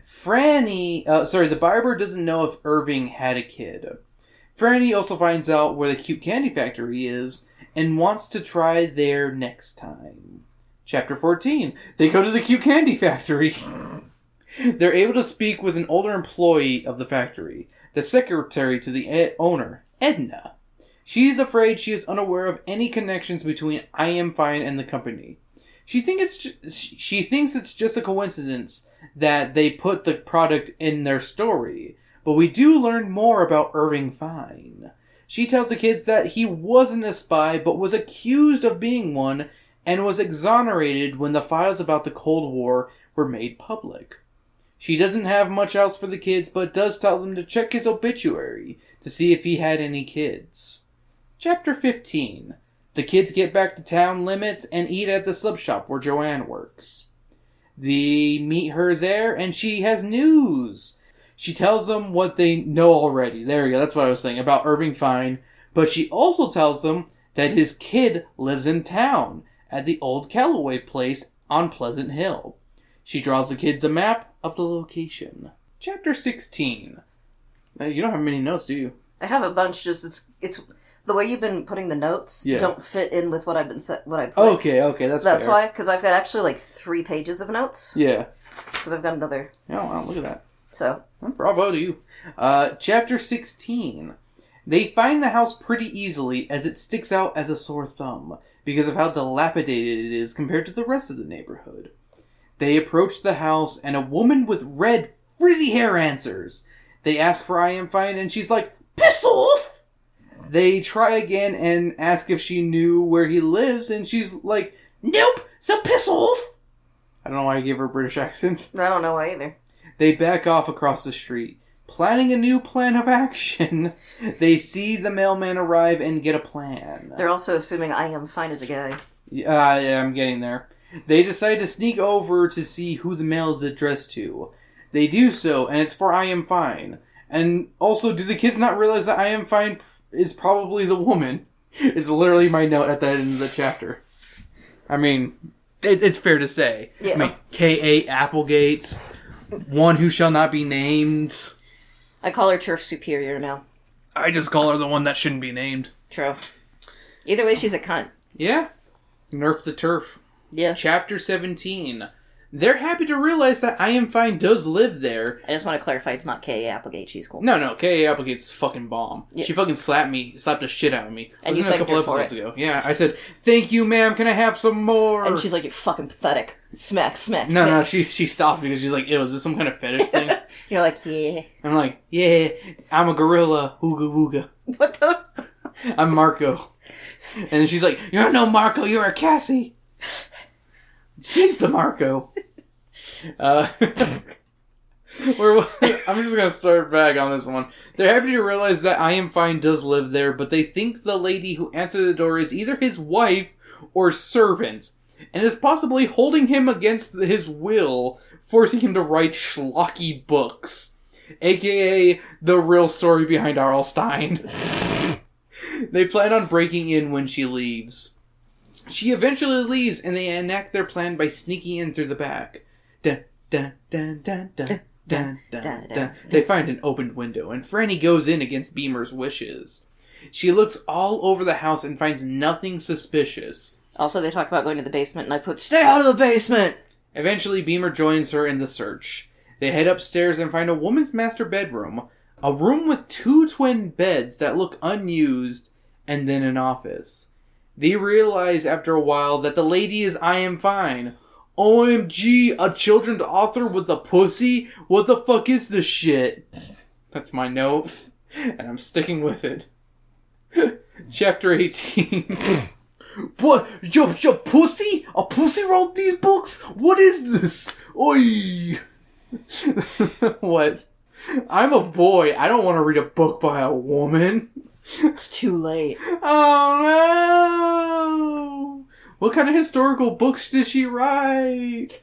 Franny, the barber doesn't know if Irving had a kid. Franny also finds out where the cute candy factory is and wants to try there next time. Chapter 14. They go to the cute candy factory. They're able to speak with an older employee of the factory, the secretary to the owner, Edna. She's afraid she is unaware of any connections between I Am Fine and the company. She thinks it's just a coincidence that they put the product in their story, but we do learn more about Irving Fine. She tells the kids that he wasn't a spy, but was accused of being one, and was exonerated when the files about the Cold War were made public. She doesn't have much else for the kids, but does tell them to check his obituary to see if he had any kids. Chapter 15. The kids get back to town limits and eat at the slip shop where Joanne works. They meet her there, and she has news. She tells them what they know already. There you go, that's what I was saying, about Irving Fine. But she also tells them that his kid lives in town, at the old Calloway place on Pleasant Hill. She draws the kids a map of the location. Chapter 16. You don't have many notes, do you? I have a bunch, just it's the way you've been putting the notes don't fit in with what I've been what I put. Okay, that's fair. Why, because I've got actually like 3 pages of notes. Yeah. Because I've got another. Oh, wow, look at that. So. Well, bravo to you. Chapter 16. They find the house pretty easily as it sticks out as a sore thumb because of how dilapidated it is compared to the rest of the neighborhood. They approach the house and a woman with red, frizzy hair answers. They ask for I Am Fine and she's like, "Piss off!" They try again and ask if she knew where he lives, and she's like, "Nope, so piss off!" I don't know why I gave her a British accent. I don't know why either. They back off across the street. Planning a new plan of action, they see the mailman arrive and get a plan. They're also assuming I Am Fine is a guy. Yeah, I'm getting there. They decide to sneak over to see who the mail is addressed to. They do so, and it's for I Am Fine. And also, do the kids not realize that I Am Fine is probably the woman? It's literally my note at the end of the chapter. I mean, it's fair to say. Yeah. I mean, K.A. Applegate, one who shall not be named. I call her Turf Superior now. I just call her the one that shouldn't be named. True. Either way, she's a cunt. Yeah. Nerf the turf. Yeah. Chapter 17. They're happy to realize that I Am Fine does live there. I just want to clarify, it's not K.A. Applegate, she's cool. No, K.A. Applegate's fucking bomb. Yeah. She fucking slapped the shit out of me. And you a couple episodes ago. Yeah, I said, "Thank you, ma'am, can I have some more?" And she's like, "You're fucking pathetic." Smack. No, she stopped because she's like, "Ew, is this some kind of fetish thing?" You're like, "Yeah." I'm like, "Yeah, I'm a gorilla, ooga wooga." What the? I'm Marco. And she's like, "You're no Marco, you're a Cassie." She's the Marco. I'm just going to start back on this one. They're happy to realize that I Am Fine does live there, but they think the lady who answered the door is either his wife or servant, and is possibly holding him against his will, forcing him to write schlocky books, aka the real story behind R.L. Stein. They plan on breaking in when she leaves. She eventually leaves, and they enact their plan by sneaking in through the back. Dun, dun, dun, dun, dun, dun, dun, dun. They find an opened window, and Franny goes in against Beamer's wishes. She looks all over the house and finds nothing suspicious. Also, they talk about going to the basement, and I put, stay out of the basement! Eventually, Beamer joins her in the search. They head upstairs and find a woman's master bedroom, a room with 2 twin beds that look unused, and then an office. They realize after a while that the lady is I Am Fine. OMG, a children's author with a pussy? What the fuck is this shit? That's my note, and I'm sticking with it. Chapter 18. What? Your pussy? A pussy wrote these books? What is this? Oi! What? I'm a boy. I don't want to read a book by a woman. It's too late. Oh no! What kind of historical books did she write?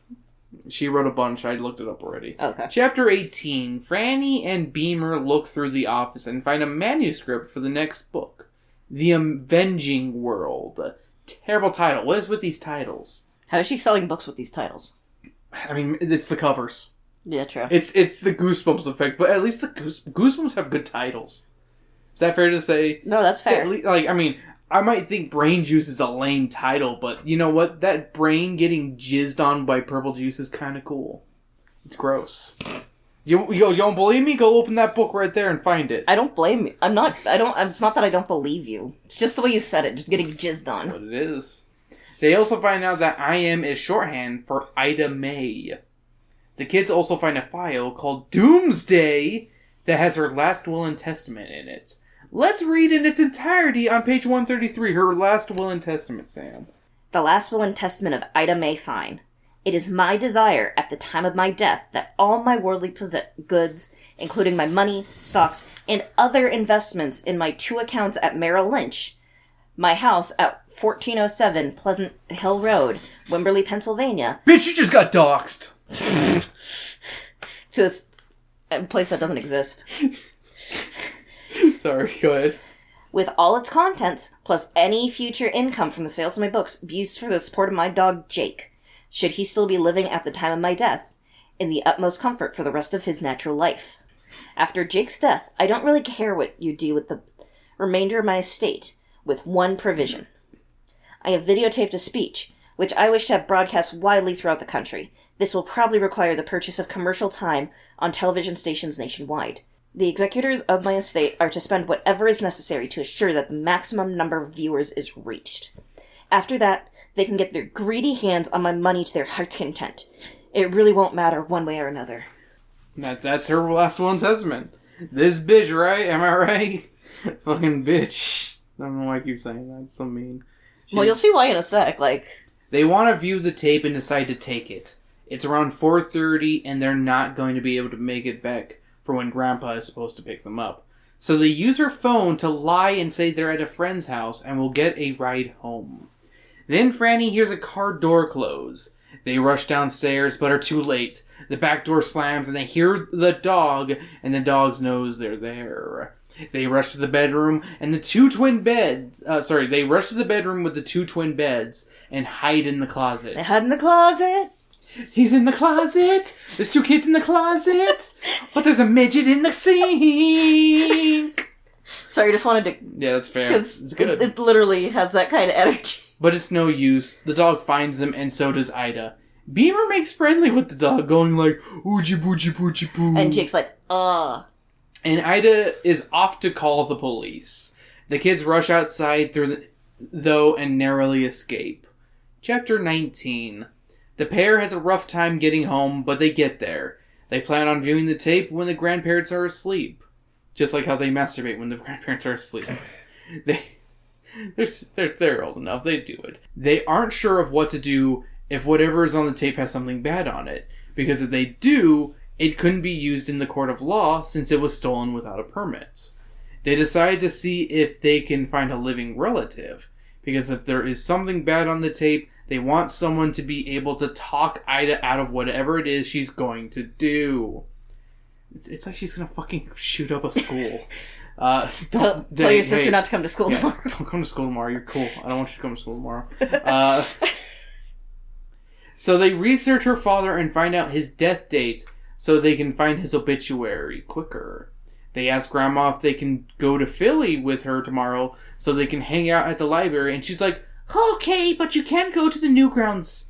She wrote a bunch. I looked it up already. Okay. Chapter 18. Franny and Beamer look through the office and find a manuscript for the next book. The Avenging World. Terrible title. What is with these titles? How is she selling books with these titles? I mean, it's the covers. Yeah, true. It's the Goosebumps effect, but at least the Goosebumps have good titles. Is that fair to say? No, that's fair. I might think Brain Juice is a lame title, but you know what? That brain getting jizzed on by purple juice is kind of cool. It's gross. You don't believe me? Go open that book right there and find it. I don't blame you. It's not that I don't believe you. It's just the way you said it, just getting jizzed on. That's what it is. They also find out that I Am is shorthand for Ida May. The kids also find a file called Doomsday that has her last will and testament in it. Let's read in its entirety on page 133, her last will and testament, Sam. The last will and testament of Ida May Fine. It is my desire at the time of my death that all my worldly goods, including my money, stocks, and other investments in my 2 accounts at Merrill Lynch, my house at 1407 Pleasant Hill Road, Wimberley, Pennsylvania. Bitch, you just got doxxed! To a place that doesn't exist. Sorry, go ahead. With all its contents, plus any future income from the sales of my books, be used for the support of my dog, Jake, should he still be living at the time of my death, in the utmost comfort for the rest of his natural life. After Jake's death, I don't really care what you do with the remainder of my estate, with one provision. I have videotaped a speech, which I wish to have broadcast widely throughout the country. This will probably require the purchase of commercial time on television stations nationwide. The executors of my estate are to spend whatever is necessary to assure that the maximum number of viewers is reached. After that, they can get their greedy hands on my money to their heart's content. It really won't matter one way or another. That's her last will and testament. This bitch, right? Am I right? Fucking bitch. I don't know why I keep saying that. It's so mean. Well, you'll see why in a sec, They want to view the tape and decide to take it. It's around 4:30, and they're not going to be able to make it back for when Grandpa is supposed to pick them up. So they use her phone to lie and say they're at a friend's house and will get a ride home. Then Franny hears a car door close. They rush downstairs, but are too late. The back door slams, and they hear the dog, and the dog knows they're there. They rush to the bedroom, and They rush to the bedroom with the 2 twin beds, and hide in the closet. They hide in the closet! He's in the closet! There's 2 kids in the closet! But there's a midget in the sink! Sorry, I just wanted to... Yeah, that's fair. It's good. It literally has that kind of energy. But it's no use. The dog finds them, and so does Ida. Beamer makes friendly with the dog, going like, oochie boochie boochie boo. And Jake's like, And Ida is off to call the police. The kids rush outside though and narrowly escape. Chapter 19. The pair has a rough time getting home, but they get there. They plan on viewing the tape when the grandparents are asleep. Just like how they masturbate when the grandparents are asleep. They're old enough. They do it. They aren't sure of what to do if whatever is on the tape has something bad on it. Because if they do, it couldn't be used in the court of law since it was stolen without a permit. They decide to see if they can find a living relative. Because if there is something bad on the tape, they want someone to be able to talk Ida out of whatever it is she's going to do. It's like she's gonna fucking shoot up a school. Tell your sister not to come to school tomorrow. Don't come to school tomorrow. You're cool. I don't want you to come to school tomorrow. So they research her father and find out his death date so they can find his obituary quicker. They ask Grandma if they can go to Philly with her tomorrow so they can hang out at the library, and she's like, okay, but you can't go to the Newgrounds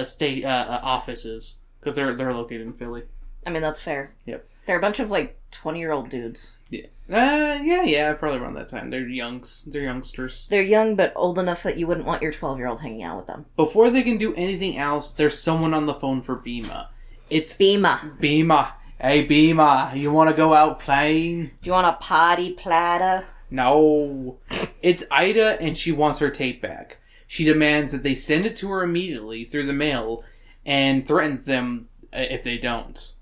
state offices because they're located in Philly. I mean, that's fair. Yep. They're a bunch of 20-year-old dudes. Yeah. Yeah, probably around that time. They're youngsters. They're young, but old enough that you wouldn't want your 12-year-old hanging out with them. Before they can do anything else, there's someone on the phone for Beamer. It's Beamer. Beamer. Hey, Beamer, you want to go out playing? Do you want a potty platter? No. It's Ida, and she wants her tape back. She demands that they send it to her immediately through the mail and threatens them if they don't.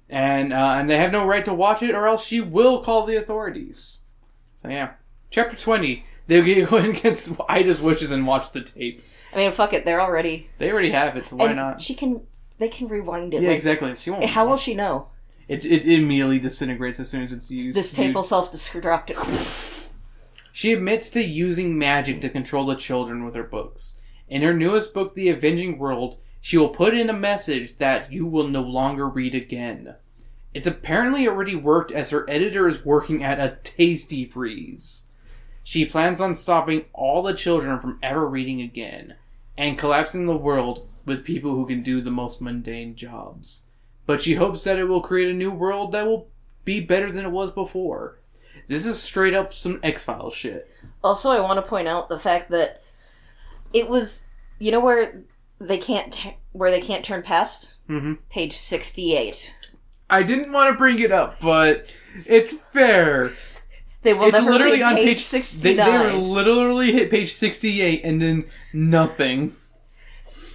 And they have no right to watch it, or else she will call the authorities. So yeah. Chapter 20. They'll go against Ida's wishes and watch the tape. I mean, fuck it. They already have it, so why not? They can rewind it. Yeah, exactly. She won't. How will she know? It immediately disintegrates as soon as it's used. This tape will self-destruct. She admits to using magic to control the children with her books. In her newest book, The Avenging World, she will put in a message that you will no longer read again. It's apparently already worked, as her editor is working at a tasty freeze. She plans on stopping all the children from ever reading again, and collapsing the world with people who can do the most mundane jobs. But she hopes that it will create a new world that will be better than it was before. This is straight up some X-Files shit. Also, I want to point out the fact that it was, where they can't turn past? Mm-hmm. Page 68. I didn't want to bring it up, but it's fair. They will never read page 69. They will literally hit page 68 and then nothing.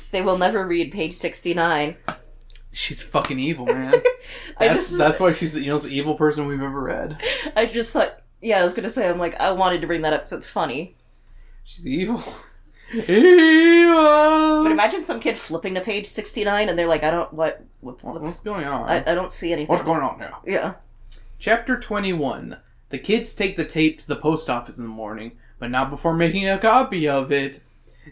They will never read page 69. She's fucking evil, man. That's why she's the most evil person we've ever read. I just thought, I was going to say, I wanted to bring that up because it's funny. She's evil. Evil! But imagine some kid flipping to page 69 and they're like, what's going on? I don't see anything. What's going on now? Yeah. Chapter 21. The kids take the tape to the post office in the morning, but not before making a copy of it.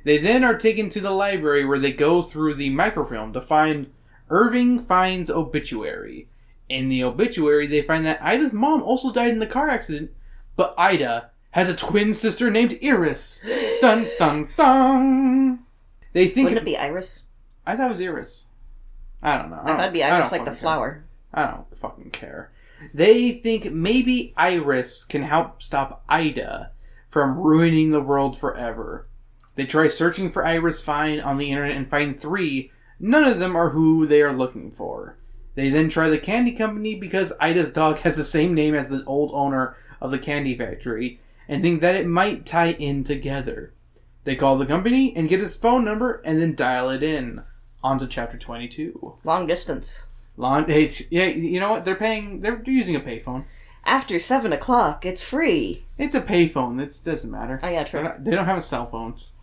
They then are taken to the library where they go through the microfilm to find Irving Fine's obituary. In the obituary, they find that Ida's mom also died in the car accident, but Ida has a twin sister named Iris. Dun dun dun. They think Wouldn't it be Iris? I thought it was Iris. I don't know. I thought it'd be Iris like the flower. I don't fucking care. They think maybe Iris can help stop Ida from ruining the world forever. They try searching for Iris Fine on the internet and find 3. None of them are who they are looking for. They then try the candy company because Ida's dog has the same name as the old owner of the candy factory and think that it might tie in together. They call the company and get his phone number and then dial it in. On to chapter 22. Long distance. Yeah, you know what? They're using a payphone. After 7 o'clock, it's free. It's a payphone. It doesn't matter. Oh, yeah, true. They don't have cell phones.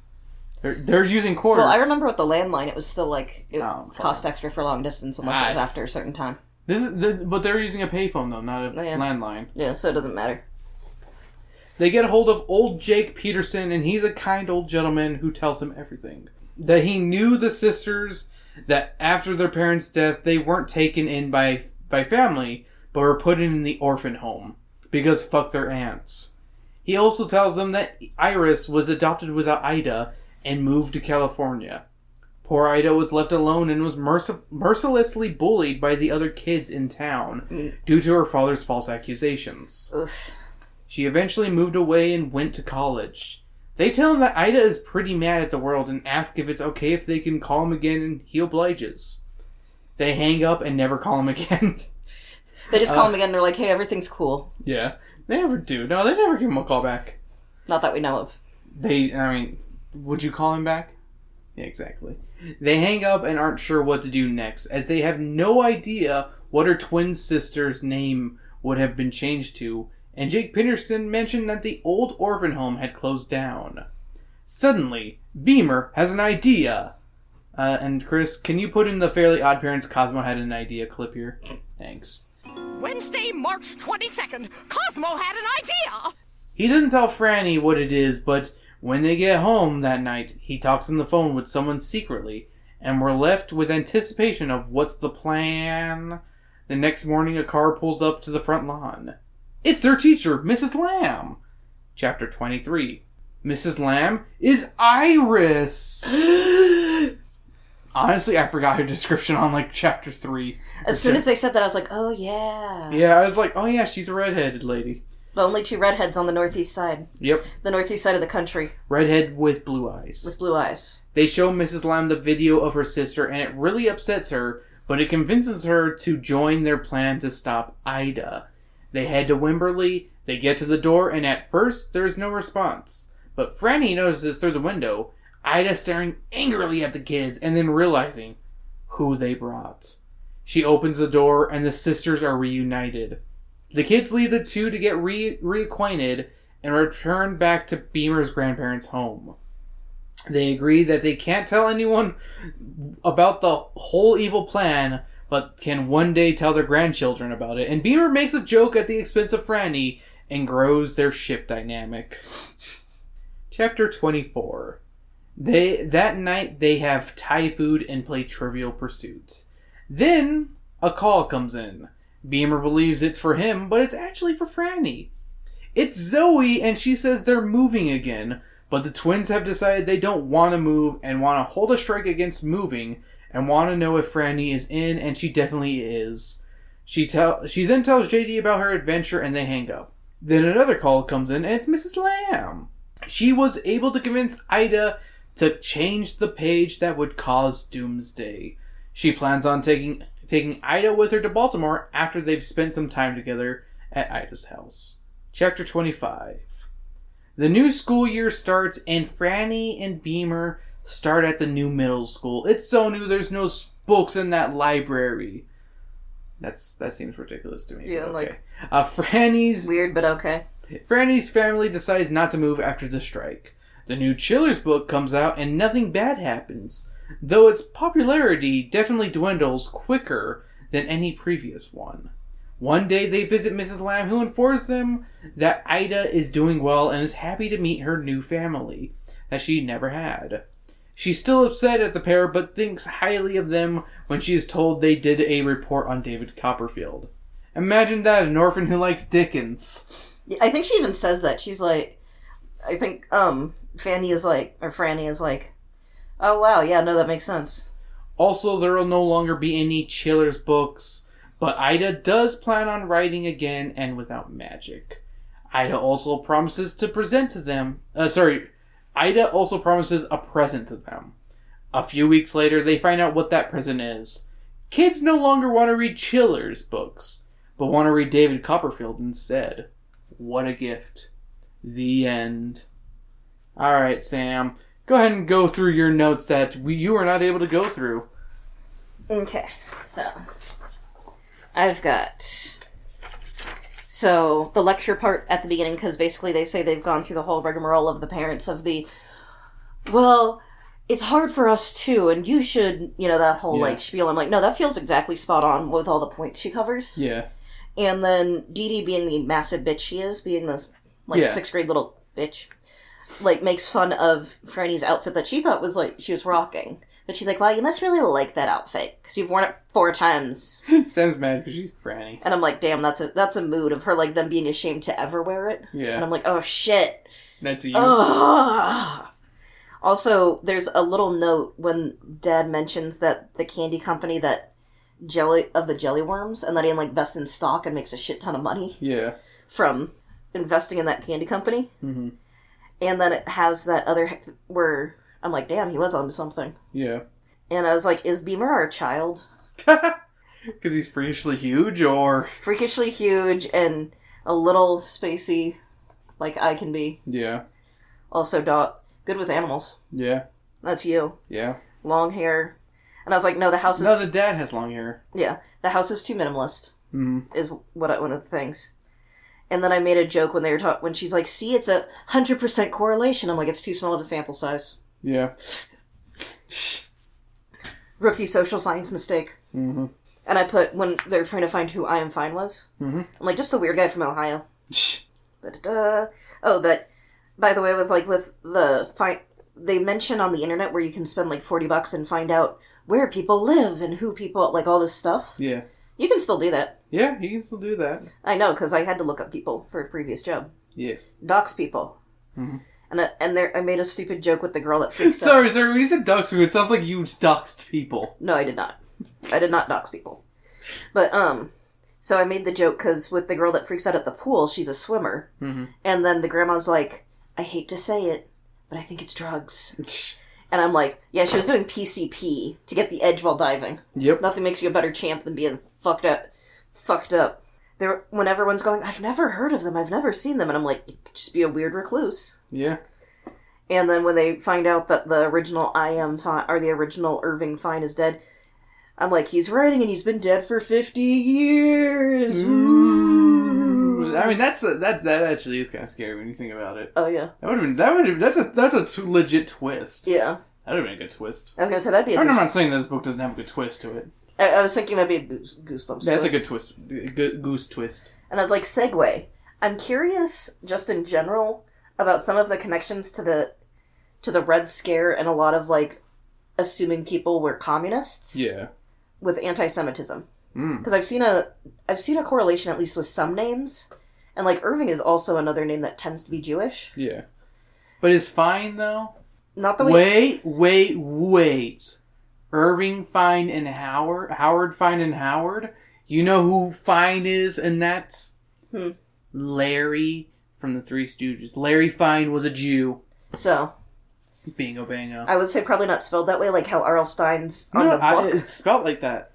They're using quarters. Well, I remember with the landline, it was still it cost extra for long distance unless it was after a certain time. But they're using a payphone though, not a landline. Yeah, so it doesn't matter. They get a hold of old Jake Peterson, and he's a kind old gentleman who tells them everything. That he knew the sisters, that after their parents' death, they weren't taken in by family, but were put in the orphan home because fuck their aunts. He also tells them that Iris was adopted without Ida and moved to California. Poor Ida was left alone and was mercilessly bullied by the other kids in town due to her father's false accusations. Oof. She eventually moved away and went to college. They tell him that Ida is pretty mad at the world and ask if it's okay if they can call him again, and he obliges. They hang up and never call him again. They just call him again and they're like, hey, everything's cool. Yeah. They never do. No, they never give him a call back. Not that we know of. Would you call him back? Yeah, exactly. They hang up and aren't sure what to do next, as they have no idea what her twin sister's name would have been changed to, and Jake Peterson mentioned that the old orphan home had closed down. Suddenly, Beamer has an idea. And Chris, can you put in the Fairly Odd Parents Cosmo had an idea clip here? Thanks. Wednesday, March 22nd, Cosmo had an idea! He doesn't tell Franny what it is, but when they get home that night, he talks on the phone with someone secretly, and we're left with anticipation of what's the plan. The next morning, a car pulls up to the front lawn. It's their teacher, Mrs. Lamb. Chapter 23. Mrs. Lamb is Iris. Honestly, I forgot her description on, like, chapter 3. As soon as they said that, I was like, oh, yeah. Yeah, I was like, oh, yeah, she's a redheaded lady. The only 2 redheads on the northeast side. Yep. The northeast side of the country. Redhead with blue eyes. With blue eyes. They show Mrs. Lamb the video of her sister, and it really upsets her, but it convinces her to join their plan to stop Ida. They head to Wimberley, they get to the door, and at first, there's no response. But Franny notices through the window Ida staring angrily at the kids, and then realizing who they brought. She opens the door, and the sisters are reunited. The kids leave the 2 to get reacquainted and return back to Beamer's grandparents' home. They agree that they can't tell anyone about the whole evil plan, but can one day tell their grandchildren about it. And Beamer makes a joke at the expense of Franny and grows their ship dynamic. Chapter 24. That night they have Thai food and play Trivial Pursuit. Then a call comes in. Beamer believes it's for him, but it's actually for Franny. It's Zoe, and she says they're moving again, but the twins have decided they don't want to move and want to hold a strike against moving and want to know if Franny is in, and she definitely is. She then tells JD about her adventure, and they hang up. Then another call comes in, and it's Mrs. Lamb. She was able to convince Ida to change the page that would cause doomsday. She plans on taking Ida with her to Baltimore after they've spent some time together at Ida's house. Chapter 25. The new school year starts, and Franny and Beamer start at the new middle school. It's so new, there's no books in that library. That seems ridiculous to me. Yeah, okay. Franny's... Weird, but okay. Franny's family decides not to move after the strike. The new Chillers book comes out, and nothing bad happens, though its popularity definitely dwindles quicker than any previous one. One day they visit Mrs. Lamb, who informs them that Ida is doing well and is happy to meet her new family that she never had. She's still upset at the pair, but thinks highly of them when she is told they did a report on David Copperfield. Imagine that, an orphan who likes Dickens. Yeah, I think she even says that. She's like, I think, Franny is like, oh wow, yeah, no, that makes sense. Also, there will no longer be any Chillers books, but Ida does plan on writing again and without magic. Ida also promises a present to them. Ida also promises a present to them. A few weeks later, they find out what that present is. Kids no longer want to read Chillers books, but want to read David Copperfield instead. What a gift. The end. Alright, Sam. Go ahead and go through your notes that you were not able to go through. Okay, so I've got... So, the lecture part at the beginning, because basically they say they've gone through the whole rigmarole of the parents of the, well, it's hard for us too, and you should, that whole, spiel. I'm like, no, that feels exactly spot on with all the points she covers. Yeah. And then Dee Dee, being the massive bitch she is, being the, 6th grade little bitch, makes fun of Franny's outfit that she thought was, she was rocking. But she's like, wow, you must really like that outfit, because you've worn it 4 times. Sam's mad because she's Franny. And I'm like, damn, that's a mood of her, them being ashamed to ever wear it. Yeah. And I'm like, oh, shit. That's you. Ugh. Also, there's a little note when Dad mentions that the candy company the jelly worms, and that he invests in stock and makes a shit ton of money. Yeah. From investing in that candy company. Mm-hmm. And then it has that other, where I'm like, damn, he was onto something. Yeah. And I was like, is Beamer our child? Because he's freakishly huge, or? Freakishly huge and a little spacey, like I can be. Yeah. Also, good with animals. Yeah. That's you. Yeah. Long hair. And I was like, no, the house is... No, the dad has long hair. Yeah. The house is too minimalist. Mm-hmm. Is one of the things. And then I made a joke when they were when she's like, see, it's 100% correlation. I'm like, it's too small of a sample size. Yeah. Rookie social science mistake. Mm-hmm. And I put, when they're trying to find who I Am Fine was, I'm like, just a weird guy from Ohio. Oh, that, by the way, with the find, they mention on the internet where you can spend like $40 and find out where people live and who people, like all this stuff. Yeah. You can still do that. Yeah, you can still do that. I know, because I had to look up people for a previous job. Yes. Dox people. Mm-hmm. And I made a stupid joke with the girl that freaks out. Sorry, when you said dox people, it sounds like you doxed people. No, I did not. I did not dox people. But, so I made the joke because with the girl that freaks out at the pool, she's a swimmer. Mm-hmm. And then the grandma's like, I hate to say it, but I think it's drugs. And I'm like, yeah, she was doing PCP to get the edge while diving. Yep. Nothing makes you a better champ than being fucked up. When everyone's going, I've never heard of them, I've never seen them, and I'm like, just be a weird recluse. Yeah. And then when they find out that the original the original Irving Fine is dead, I'm like, he's writing and he's been dead for 50 years. Ooh. I mean, that actually is kind of scary when you think about it. Oh yeah. That's a legit twist. Yeah. That would have been a good twist. I was gonna say that'd be I'm not saying that this book doesn't have a good twist to it. I was thinking that'd be a Goosebumps That's a good twist. Goose twist. And I was like, segue. I'm curious, just in general, about some of the connections to the Red Scare and a lot of, like, assuming people were communists. Yeah. With anti-Semitism. Because I've seen a correlation, at least with some names. And, like, Irving is also another name that tends to be Jewish. Yeah. But is Fine, though? Not the way Wait. Irving Fine and Howard Fine and Howard. You know who Fine is, and that's Larry from the Three Stooges. Larry Fine was a Jew. So, bingo bango. I would say probably not spelled that way, like how R.L. Stein's on the book. It's spelled like that.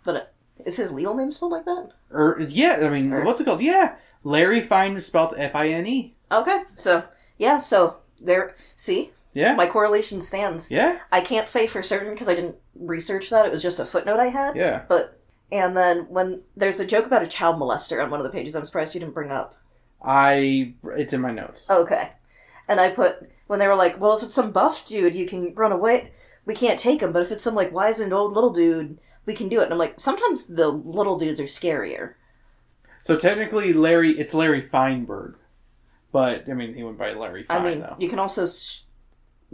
But is his legal name spelled like that? Yeah, I mean, what's it called? Yeah, Larry Fine is spelled Fine. Okay, so there. See. Yeah. My correlation stands. Yeah. I can't say for certain because I didn't research that. It was just a footnote I had. Yeah. And then when there's a joke about a child molester on one of the pages, I'm surprised you didn't bring up. It's in my notes. Okay. And I put, when they were like, well, if it's some buff dude, you can run away. We can't take him. But if it's some, like, wizened old little dude, we can do it. And I'm like, sometimes the little dudes are scarier. So technically, it's Larry Feinberg. But, I mean, he went by Larry Fine, though. You can also...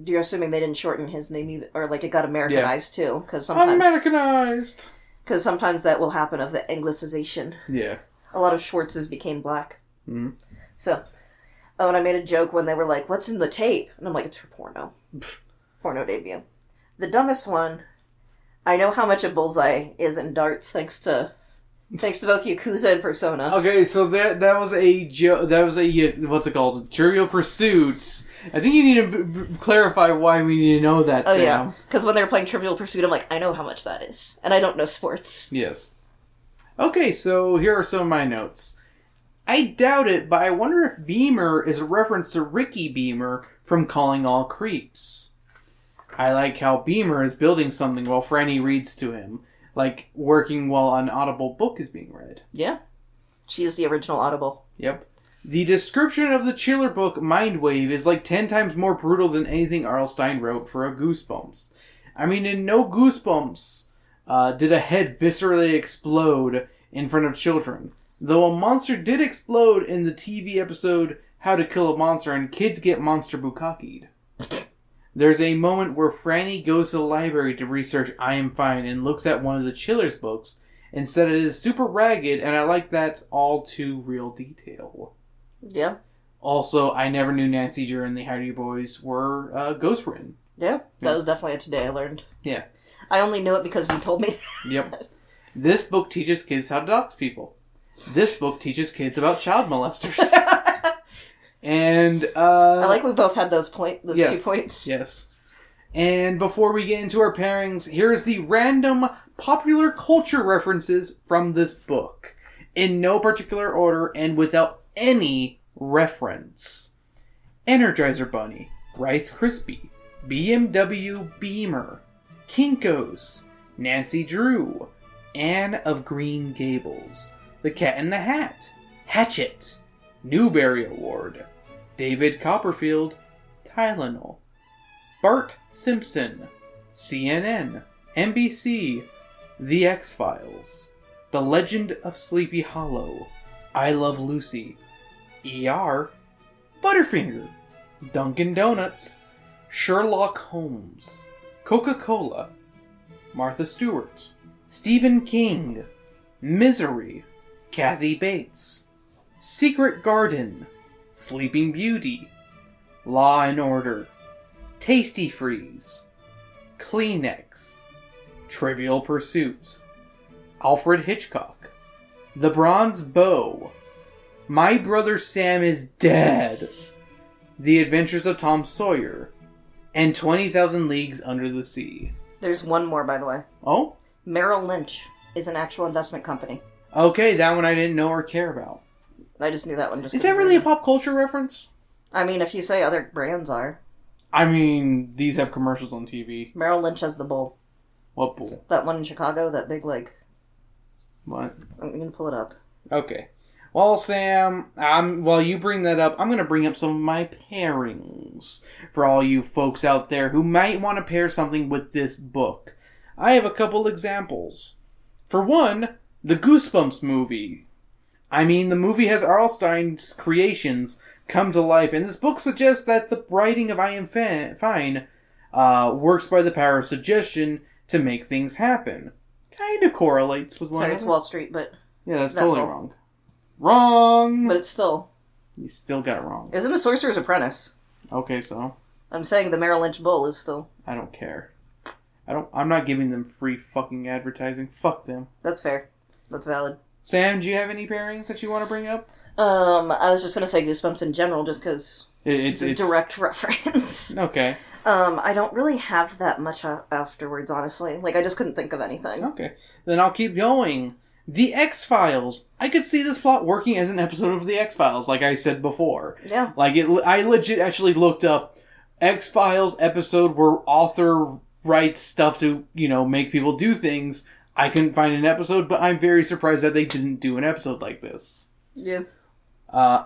You're assuming they didn't shorten his name either, or like it got Americanized too, because sometimes Americanized. Because sometimes that will happen of the Anglicization. Yeah, a lot of Schwartzes became black. Mm-hmm. So, and I made a joke when they were like, "What's in the tape?" And I'm like, "It's for porno, porno debut." The dumbest one. I know how much a bullseye is in darts, thanks to both Yakuza and Persona. Okay, so that was a joke. That was a what's it called? Trivial Pursuits. I think you need to clarify why we need to know that, Sam. Oh, yeah. Because when they were playing Trivial Pursuit, I'm like, I know how much that is. And I don't know sports. Yes. Okay, so here are some of my notes. I doubt it, but I wonder if Beamer is a reference to Ricky Beamer from Calling All Creeps. I like how Beamer is building something while Franny reads to him. Like, working while an Audible book is being read. Yeah. She is the original Audible. Yep. The description of the Chiller book, Mindwave, is like 10 times more brutal than anything R.L. Stine wrote for a Goosebumps. I mean, in no Goosebumps did a head viscerally explode in front of children. Though a monster did explode in the TV episode How to Kill a Monster, and kids get monster bukkakied. There's a moment where Franny goes to the library to research I Am Fine and looks at one of the Chiller's books. Instead, it is super ragged, and I like that all too real detail. Yeah. Also, I never knew Nancy Drew and the Hardy Boys were ghostwritten. Yeah, that was definitely a today I learned. Yeah. I only knew it because you told me that. Yep. This book teaches kids how to dox people. This book teaches kids about child molesters. And, I like we both had those 2 points. Yes. And before we get into our pairings, here's the random popular culture references from this book. In no particular order and without any reference. Energizer Bunny, Rice Krispie, BMW Beamer, Kinko's, Nancy Drew, Anne of Green Gables, The Cat in the Hat, Hatchet, Newbery Award, David Copperfield, Tylenol, Bart Simpson, CNN, NBC, The X-Files, The Legend of Sleepy Hollow, I Love Lucy, ER, Butterfinger, Dunkin' Donuts, Sherlock Holmes, Coca-Cola, Martha Stewart, Stephen King, Misery, Kathy Bates, Secret Garden, Sleeping Beauty, Law and Order, Tasty Freeze, Kleenex, Trivial Pursuit, Alfred Hitchcock, The Bronze Bow, My Brother Sam is Dead, The Adventures of Tom Sawyer, and 20,000 Leagues Under the Sea. There's one more, by the way. Oh? Merrill Lynch is an actual investment company. Okay, that one I didn't know or care about. I just knew that one. Is that really a pop culture reference? I mean, if you say other brands are. I mean, these have commercials on TV. Merrill Lynch has the bull. What bull? That one in Chicago, that big, like... What? I'm going to pull it up. Okay. Well, Sam, while you bring that up, I'm going to bring up some of my pairings for all you folks out there who might want to pair something with this book. I have a couple examples. For one, the Goosebumps movie. I mean, the movie has R.L. Stein's creations come to life, and this book suggests that the writing of I Am Fine works by the power of suggestion to make things happen. Kind of correlates with one Sorry, it's Wall Street, but... Yeah, that's totally wrong. Wrong! But it's still... You still got it wrong. Isn't a Sorcerer's Apprentice? Okay, so? I'm saying the Merrill Lynch bull is still... I don't care. I'm not giving them free fucking advertising. Fuck them. That's fair. That's valid. Sam, do you have any pairings that you want to bring up? I was just going to say Goosebumps in general, just because it's a direct reference. Okay. I don't really have that much afterwards, honestly. Like, I just couldn't think of anything. Okay. Then I'll keep going. The X-Files. I could see this plot working as an episode of The X-Files, like I said before. Yeah. Like, I legit actually looked up X-Files episode where author writes stuff to, make people do things. I couldn't find an episode, but I'm very surprised that they didn't do an episode like this. Yeah.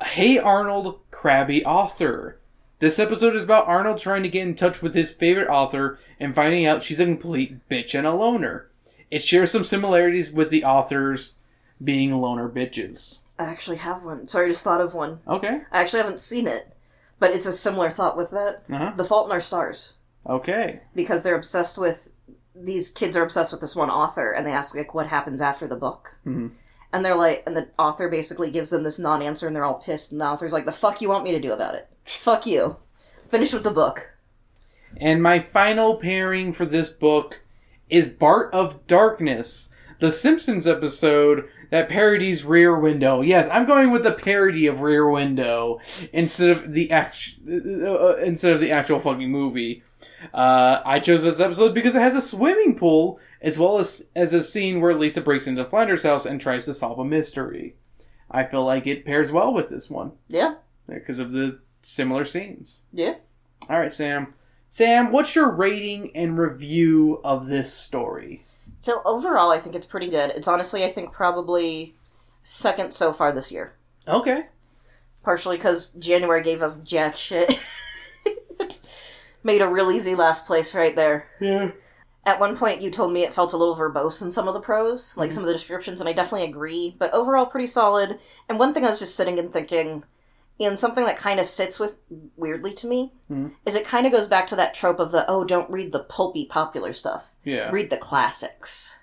Hey Arnold, Crabby Author. This episode is about Arnold trying to get in touch with his favorite author and finding out she's a complete bitch and a loner. It shares some similarities with the authors being loner bitches. I actually have one. Sorry, I just thought of one. Okay. I actually haven't seen it, but it's a similar thought with that. Uh-huh. The Fault in Our Stars. Okay. Because these kids are obsessed with this one author, and they ask, like, what happens after the book. Mm-hmm. And they're like, and the author basically gives them this non-answer, and they're all pissed, and the author's like, the fuck you want me to do about it? Fuck you. Finish with the book. And my final pairing for this book is Bart of Darkness, the Simpsons episode that parodies Rear Window. Yes, I'm going with the parody of Rear Window instead of the actual fucking movie. I chose this episode because it has a swimming pool as well as a scene where Lisa breaks into Flanders' house and tries to solve a mystery. I feel like it pairs well with this one. Yeah. Because of the similar scenes. Yeah. Alright, Sam. Sam, what's your rating and review of this story? So overall, I think it's pretty good. It's honestly, I think, probably second so far this year. Okay. Partially because January gave us jack shit. Made a real easy last place right there. Yeah. At one point, you told me it felt a little verbose in some of the prose, like some of the descriptions, and I definitely agree. But overall, pretty solid. And one thing I was just sitting and thinking, and something that kind of sits with weirdly to me, is it kind of goes back to that trope of don't read the pulpy popular stuff. Yeah. Read the classics.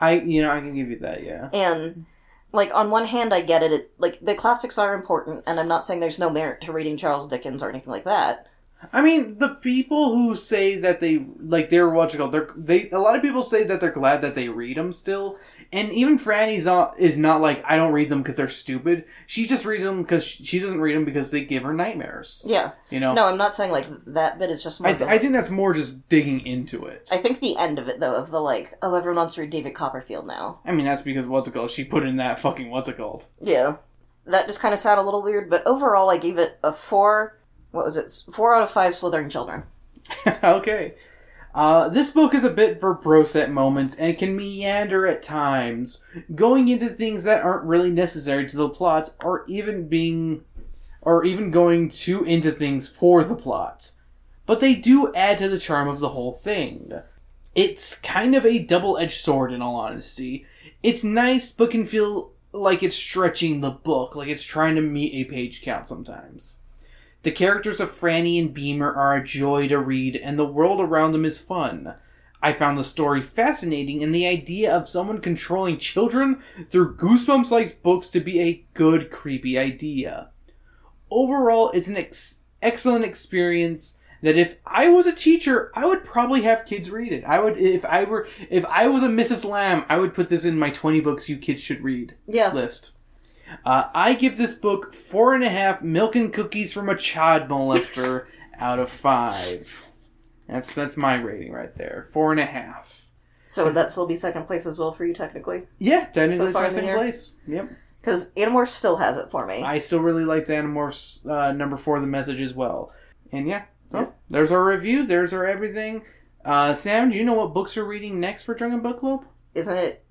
I can give you that, yeah. And, like, on one hand, I get it. The classics are important, and I'm not saying there's no merit to reading Charles Dickens or anything like that. I mean, the people who say that a lot of people say that they're glad that they read them still, and even Franny is not like, I don't read them because they're stupid. She just reads them because she doesn't read them because they give her nightmares. Yeah. No, I'm not saying, that bit is just more I think that's more just digging into it. I think the end of it, though, of the, everyone wants to read David Copperfield now. I mean, that's because, she put in that fucking Yeah. That just kind of sounded a little weird, but overall I gave it a 4... What was it? 4 out of 5 Slytherin children. Okay. This book is a bit verbose at moments and can meander at times, going into things that aren't really necessary to the plot, or even going too into things for the plot. But they do add to the charm of the whole thing. it's kind of a double-edged sword, in all honesty. It's nice, but can feel like it's stretching the book, like it's trying to meet a page count sometimes. The characters of Franny and Beamer are a joy to read, and the world around them is fun. I found the story fascinating, and the idea of someone controlling children through Goosebumps-like books to be a good, creepy idea. Overall, it's an excellent experience that if I was a teacher, I would probably have kids read it. If I was a Mrs. Lamb, I would put this in my 20 books you kids should read list. I give this book 4.5 milk and cookies from a child molester out of 5. That's my rating right there. 4.5. So would that still be second place as well for you, technically? Yeah, technically So it's far my in the second year? place. Yep. Because Animorphs still has it for me. I still really liked Animorphs number 4, The Message, as well. And yeah, there's our review. There's our everything. Sam, do you know what books we're reading next for Drunken Book Club? Isn't it?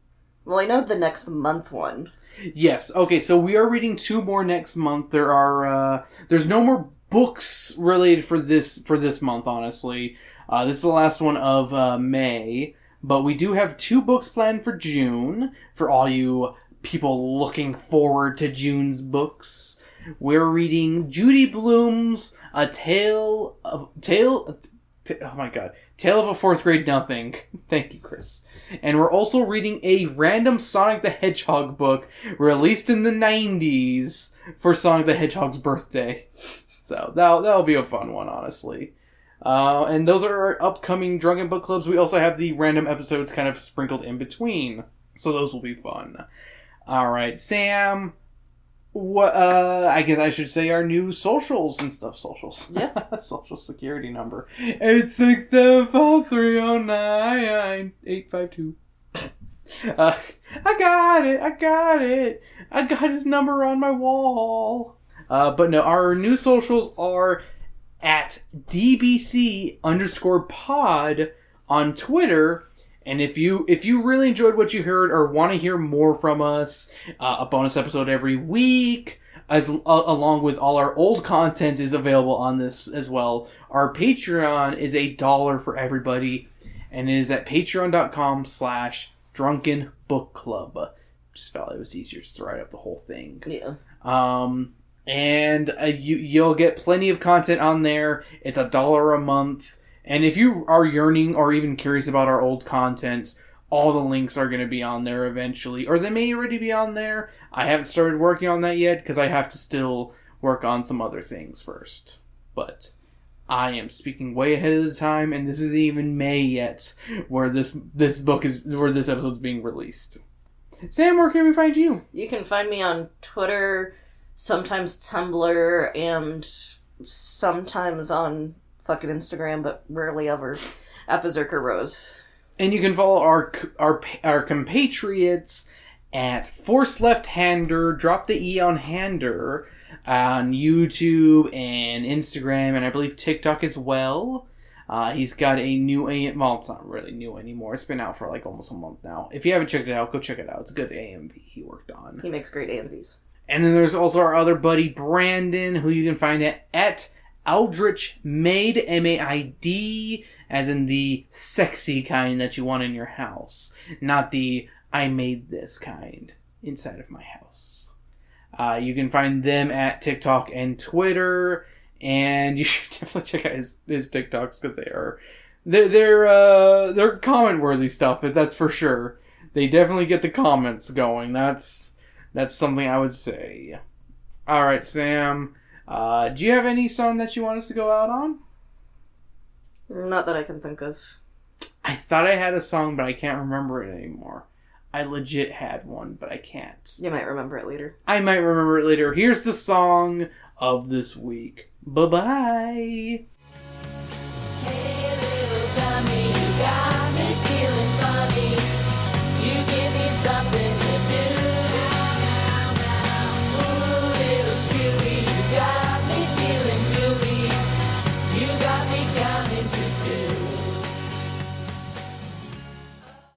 Well, I know the next month one. Yes. Okay, so we are reading 2 more next month. There's no more books related for this month, honestly. This is the last one of May. But we do have 2 books planned for June, for all you people looking forward to June's books. We're reading Judy Blume's Tale of a 4th Grade Nothing. Thank you, Chris. And we're also reading a random Sonic the Hedgehog book released in the 90s for Sonic the Hedgehog's birthday. So that'll be a fun one, honestly. And those are our upcoming Drunken Book Clubs. We also have the random episodes kind of sprinkled in between. So those will be fun. Alright, Sam, what, I guess I should say our new socials and stuff. Socials. Yeah. Social security number. 86753099852. I got it. I got his number on my wall. But no, our new socials are at DBC_pod on Twitter. And if you really enjoyed what you heard or want to hear more from us, a bonus episode every week, along with all our old content is available on this as well. Our Patreon is $1 for everybody, and it is at patreon.com/Drunken Book Club. Just felt it was easier just to write up the whole thing. Yeah. And you'll get plenty of content on there. It's $1 a month. And if you are yearning or even curious about our old content, all the links are going to be on there eventually. Or they may already be on there. I haven't started working on that yet because I have to still work on some other things first. But I am speaking way ahead of the time, and this isn't even May yet where this episode's being released. Sam, where can we find you? You can find me on Twitter, sometimes Tumblr, and sometimes on fucking Instagram, but rarely ever, at Berserker Rose. And you can follow our compatriots at Force Left Hander, drop the E on Hander, on YouTube and Instagram, and I believe TikTok as well. He's got a new well, it's not really new anymore. It's been out for like almost a month now. If you haven't checked it out, go check it out. It's a good AMV he worked on. He makes great AMVs. And then there's also our other buddy, Brandon, who you can find at Aldrich Maid, MAID, as in the sexy kind that you want in your house. Not the I made this kind inside of my house. You can find them at TikTok and Twitter, and you should definitely check out his TikToks because they're comment worthy stuff, but that's for sure. They definitely get the comments going. That's something I would say. All right, Sam. Do you have any song that you want us to go out on? Not that I can think of. I thought I had a song, but I can't remember it anymore. I legit had one, but I can't. You might remember it later. I might remember it later. Here's the song of this week. Bye-bye.